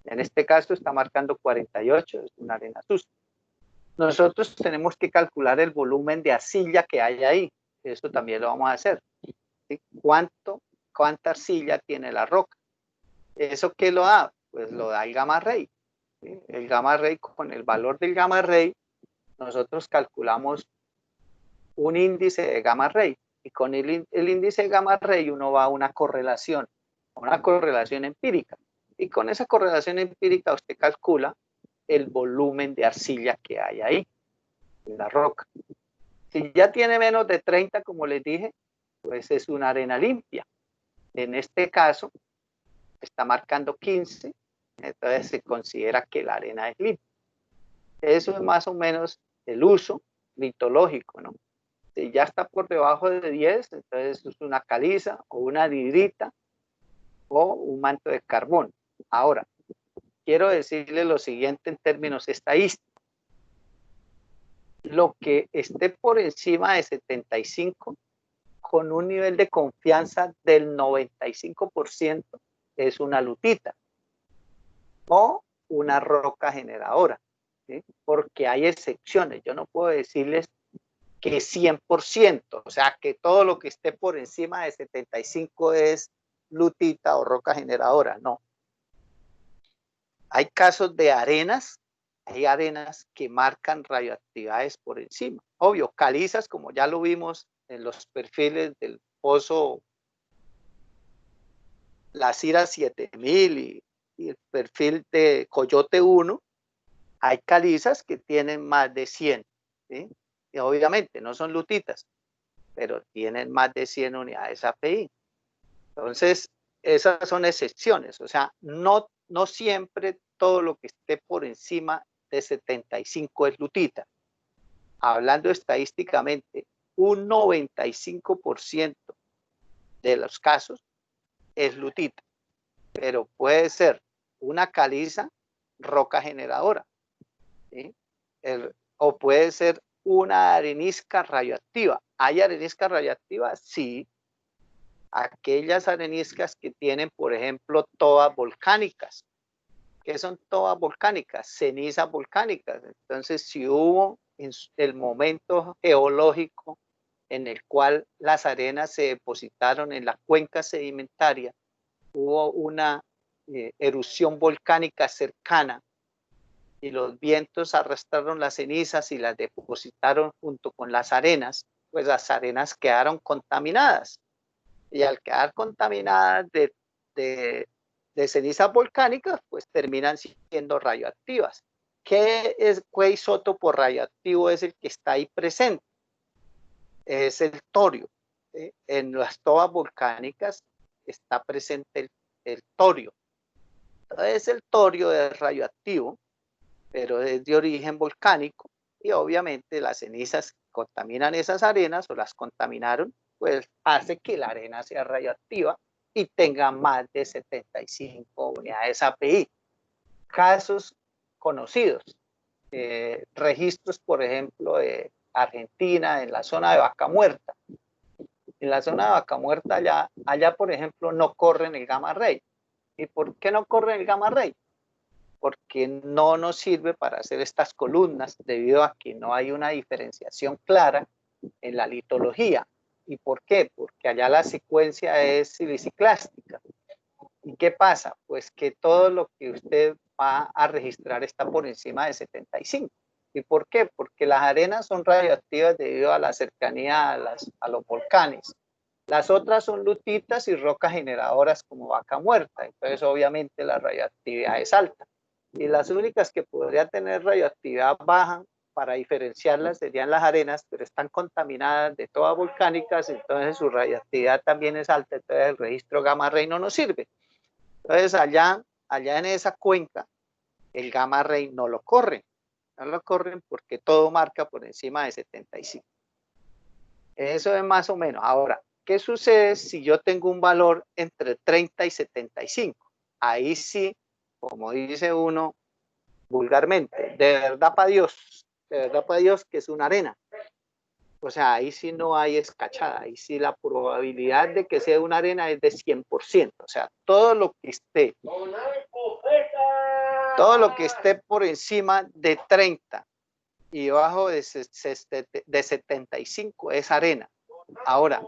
[SPEAKER 1] En este caso está marcando 48, es una arena sucia. Nosotros tenemos que calcular el volumen de arcilla que hay ahí. Eso también lo vamos a hacer, ¿sí? ¿Cuánta arcilla tiene la roca? ¿Eso qué lo da? Pues lo da el gamma ray, ¿sí? El gamma ray, con el valor del gamma ray, nosotros calculamos un índice de gamma ray. Y con el índice de gamma ray uno va a una correlación empírica. Y con esa correlación empírica usted calcula el volumen de arcilla que hay ahí, en la roca. Si ya tiene menos de 30, como les dije, pues es una arena limpia. En este caso, está marcando 15, entonces se considera que la arena es limpia. Eso es más o menos el uso litológico, ¿no? Si ya está por debajo de 10, entonces es una caliza o una anhidrita o un manto de carbón. Ahora, quiero decirle lo siguiente en términos estadísticos. Lo que esté por encima de 75, con un nivel de confianza del 95%, es una lutita o una roca generadora, ¿sí? Porque hay excepciones. Yo no puedo decirles que 100%, o sea, que todo lo que esté por encima de 75 es lutita o roca generadora, no. Hay casos de arenas hay arenas que marcan radioactividades por encima. Obvio, calizas, como ya lo vimos en los perfiles del pozo La Cira 7000 y el perfil de Coyote 1, hay calizas que tienen más de 100, ¿sí? Y obviamente no son lutitas, pero tienen más de 100 unidades API. Entonces, esas son excepciones, o sea, no siempre todo lo que esté por encima de 75 es lutita. Hablando estadísticamente, un 95% de los casos es lutita, pero puede ser una caliza roca generadora, ¿sí? O puede ser una arenisca radioactiva. ¿Hay arenisca radioactiva? Sí. Aquellas areniscas que tienen, por ejemplo, tobas volcánicas. ¿Qué son tobas volcánicas? Cenizas volcánicas. Entonces, si hubo en el momento geológico en el cual las arenas se depositaron en la cuenca sedimentaria, hubo una erupción volcánica cercana y los vientos arrastraron las cenizas y las depositaron junto con las arenas, pues las arenas quedaron contaminadas. Y al quedar contaminadas de cenizas volcánicas, pues terminan siendo radioactivas. ¿Qué isótopo radioactivo es el que está ahí presente? Es el torio. En las tobas volcánicas está presente el torio. Entonces el torio es radioactivo, pero es de origen volcánico y obviamente las cenizas contaminan esas arenas o las contaminaron, pues hace que la arena sea radioactiva y tenga más de 75 unidades API. Casos conocidos, registros, por ejemplo, de Argentina, en la zona de Vaca Muerta. En la zona de Vaca Muerta, allá por ejemplo, no corren el gamma ray. ¿Y por qué no corren el gamma ray? Porque no nos sirve para hacer estas columnas debido a que no hay una diferenciación clara en la litología. ¿Y por qué? Porque allá la secuencia es siliciclástica. ¿Y qué pasa? Pues que todo lo que usted va a registrar está por encima de 75. ¿Y por qué? Porque las arenas son radioactivas debido a la cercanía a los volcanes. Las otras son lutitas y rocas generadoras como Vaca Muerta. Entonces, obviamente, la radioactividad es alta. Y las únicas que podrían tener radioactividad baja, para diferenciarlas, serían las arenas, pero están contaminadas de todas volcánicas, entonces su radioactividad también es alta, entonces el registro gamma ray no nos sirve. Entonces, allá en esa cuenca, el gamma ray no lo corren porque todo marca por encima de 75. Eso es más o menos. Ahora, ¿qué sucede si yo tengo un valor entre 30 y 75? Ahí sí, como dice uno vulgarmente, de verdad para Dios que es una arena. O sea, ahí sí no hay escachada, ahí sí la probabilidad de que sea una arena es de 100%. O sea, todo lo que esté por encima de 30 y bajo de 75 es arena. Ahora,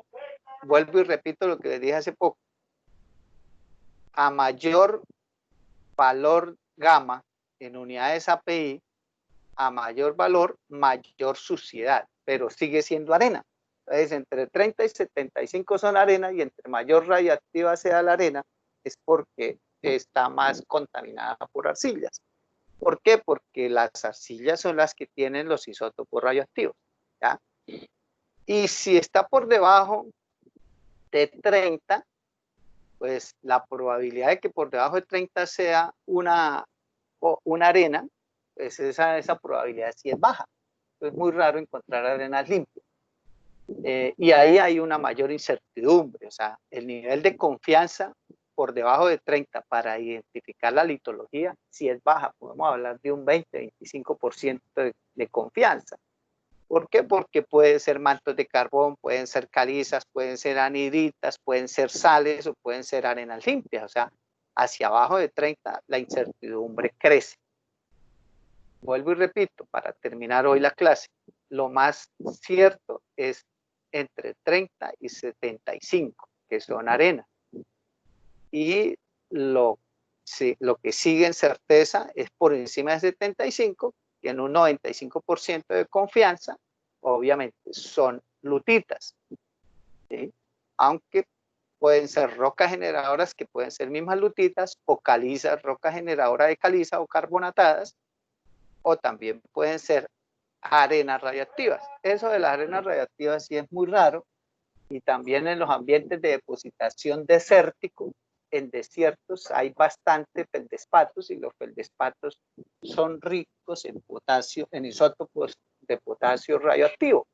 [SPEAKER 1] vuelvo y repito lo que les dije hace poco. A mayor valor gamma en unidades API, a mayor valor, mayor suciedad, pero sigue siendo arena. Entonces, entre 30 y 75 son arena y entre mayor radioactiva sea la arena, es porque está más contaminada por arcillas. ¿Por qué? Porque las arcillas son las que tienen los isótopos radioactivos, ¿ya? Y si está por debajo de 30, pues la probabilidad de que por debajo de 30 sea una arena, pues esa probabilidad sí es baja. Es muy raro encontrar arenas limpias. Y ahí hay una mayor incertidumbre, o sea, el nivel de confianza por debajo de 30 para identificar la litología, si es baja, podemos hablar de un 20-25% de confianza. ¿Por qué? Porque pueden ser mantos de carbón, pueden ser calizas, pueden ser anhidritas, pueden ser sales o pueden ser arenas limpias. O sea, hacia abajo de 30 la incertidumbre crece. Vuelvo y repito, para terminar hoy la clase, lo más cierto es entre 30 y 75, que son arenas. Y lo sí, lo que sigue en certeza es por encima de 75, tiene un 95% de confianza, obviamente son lutitas, ¿sí? Aunque pueden ser rocas generadoras que pueden ser mismas lutitas o calizas, roca generadora de caliza o carbonatadas, o también pueden ser arenas radioactivas. Eso de las arenas radioactivas sí es muy raro, y también en los ambientes de depositación desértico, en desiertos hay bastante feldespatos, y los feldespatos son ricos en potasio, en isótopos de potasio radioactivo.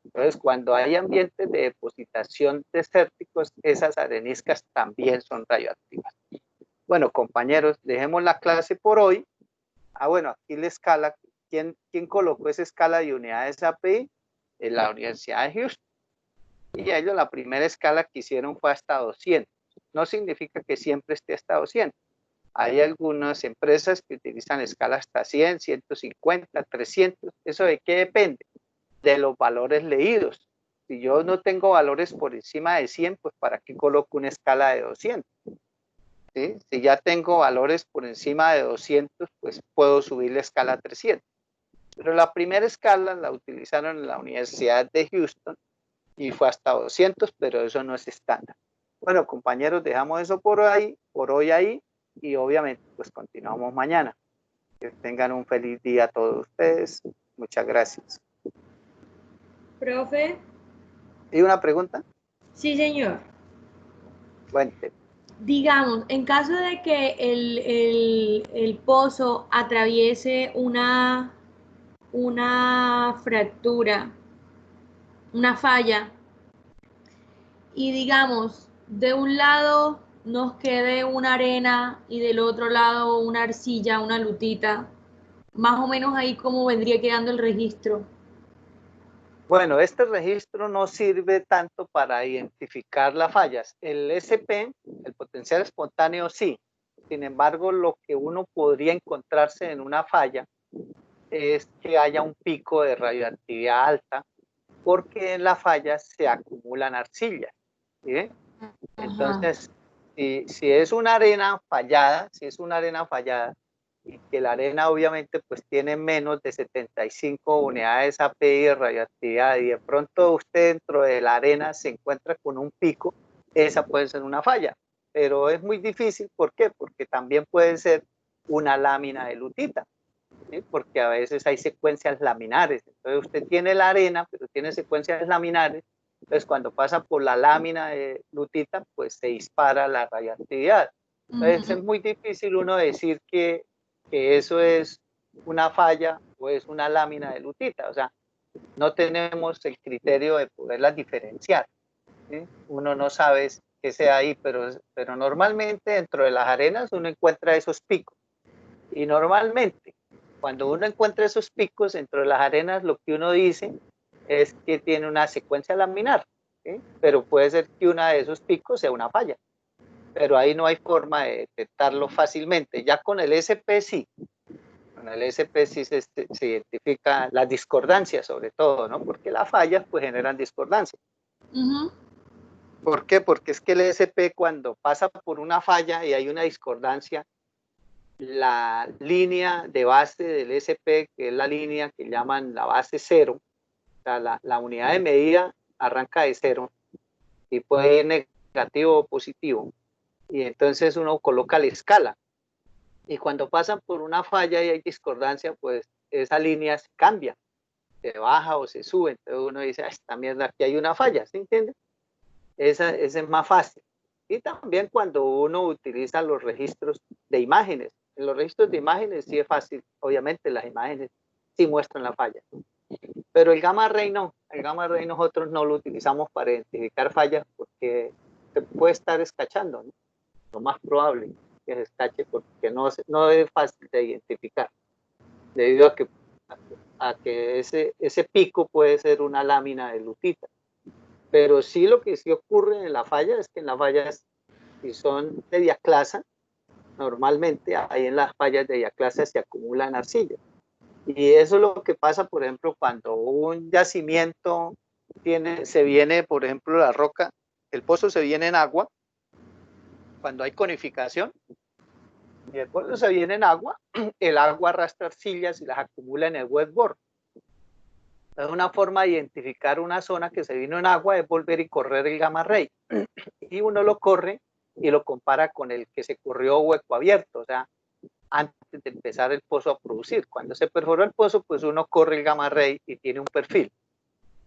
[SPEAKER 1] Entonces, cuando hay ambientes de depositación desérticos, esas areniscas también son radioactivas. Bueno, compañeros, dejemos la clase por hoy. Bueno, aquí la escala, ¿quién colocó esa escala de unidades API? En la Universidad de Houston. Y ellos la primera escala que hicieron fue hasta 200. No significa que siempre esté hasta 200. Hay algunas empresas que utilizan escalas hasta 100, 150, 300. ¿Eso de qué depende? De los valores leídos. Si yo no tengo valores por encima de 100, pues ¿para qué coloco una escala de 200? ¿Sí? Si ya tengo valores por encima de 200, pues puedo subir la escala a 300. Pero la primera escala la utilizaron en la Universidad de Houston y fue hasta 200, pero eso no es estándar. Bueno, compañeros, dejamos eso por hoy ahí, y obviamente pues continuamos mañana. Que tengan un feliz día a todos ustedes. Muchas gracias.
[SPEAKER 2] Profe.
[SPEAKER 1] ¿Y una pregunta?
[SPEAKER 2] Sí, señor.
[SPEAKER 1] Bueno,
[SPEAKER 2] Digamos, en caso de que el pozo atraviese una fractura, una falla, y digamos, de un lado nos quede una arena y del otro lado una arcilla, una lutita, más o menos ahí como vendría quedando el registro.
[SPEAKER 1] bueno, este registro no sirve tanto para identificar las fallas. El SP, el potencial espontáneo, sí. Sin embargo, lo que uno podría encontrarse en una falla es que haya un pico de radioactividad alta, porque en las fallas se acumulan arcillas, ¿sí?
[SPEAKER 2] Ajá.
[SPEAKER 1] Entonces, si es una arena fallada, y que la arena obviamente pues tiene menos de 75 unidades API de radioactividad, y de pronto usted dentro de la arena se encuentra con un pico, esa puede ser una falla, pero es muy difícil. ¿Por qué? Porque también puede ser una lámina de lutita, ¿sí? Porque a veces hay secuencias laminares. Entonces usted tiene la arena, pero tiene secuencias laminares. Entonces cuando pasa por la lámina de lutita, pues se dispara la radioactividad. Entonces es muy difícil uno decir que eso es una falla o es una lámina de lutita. O sea, no tenemos el criterio de poderlas diferenciar, ¿sí? Uno no sabe qué sea ahí, pero normalmente dentro de las arenas uno encuentra esos picos. Y normalmente cuando uno encuentra esos picos dentro de las arenas, lo que uno dice es que tiene una secuencia laminar, ¿sí? Pero puede ser que uno de esos picos sea una falla, pero ahí no hay forma de detectarlo fácilmente. Ya con el SP sí, con el SP sí se identifica las discordancias sobre todo, ¿no? Porque las fallas pues generan discordancias. ¿Por qué? Porque es que el SP, cuando pasa por una falla y hay una discordancia, la línea de base del SP, que es la línea que llaman la base cero, o sea, la unidad de medida arranca de cero y puede ir negativo o positivo. Y entonces uno coloca la escala. Y cuando pasan por una falla y hay discordancia, pues esa línea se cambia, se baja o se sube. Entonces uno dice, esta mierda, aquí hay una falla, ¿se entiende? Esa es más fácil. Y también cuando uno utiliza los registros de imágenes. En los registros de imágenes sí es fácil, obviamente las imágenes sí muestran la falla. Pero el gamma ray no, el gamma ray nosotros no lo utilizamos para identificar fallas, porque se puede estar escachando, ¿no? Lo más probable que se escache, porque no es fácil de identificar, debido a que ese pico puede ser una lámina de lutita. Pero sí, lo que sí ocurre en la falla es que en las fallas, si son de diaclasa, normalmente ahí en las fallas de diaclasa se acumulan arcillas. Y eso es lo que pasa, por ejemplo, cuando un yacimiento se viene, por ejemplo, la roca, el pozo se viene en agua, cuando hay conificación, y el pozo se viene en agua, el agua arrastra arcillas y las acumula en el wetboard. Entonces, una forma de identificar una zona que se vino en agua es volver y correr el gamma ray. Y uno lo corre y lo compara con el que se corrió hueco abierto, o sea, antes de empezar el pozo a producir. Cuando se perforó el pozo, pues uno corre el gamma ray y tiene un perfil.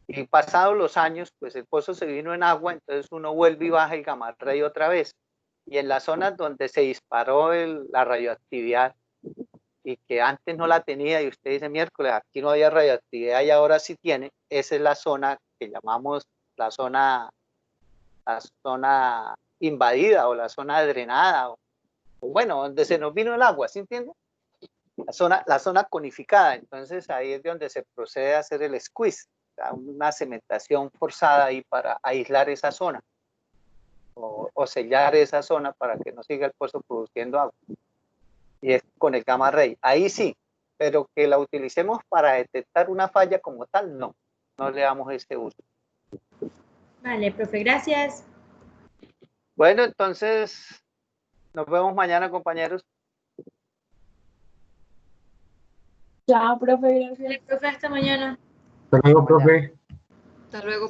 [SPEAKER 1] Y pasados los años, pues el pozo se vino en agua, entonces uno vuelve y baja el gamma ray otra vez. Y en las zonas donde se disparó la radioactividad y que antes no la tenía, y usted dice miércoles, aquí no había radioactividad y ahora sí tiene, esa es la zona que llamamos la zona invadida o la zona drenada, o bueno, donde se nos vino el agua, ¿sí entiende? La zona conificada. Entonces ahí es donde se procede a hacer el squeeze, una cementación forzada ahí para aislar esa zona o sellar esa zona para que no siga el pozo produciendo agua. Y es con el gamma ray. Ahí sí, pero que la utilicemos para detectar una falla como tal, no le damos ese uso.
[SPEAKER 2] Vale, profe, gracias.
[SPEAKER 1] Bueno, entonces nos vemos mañana, compañeros.
[SPEAKER 3] Chao, profe, gracias.
[SPEAKER 2] Vale, profe, hasta mañana.
[SPEAKER 4] Hasta luego, profe.
[SPEAKER 5] Hasta luego.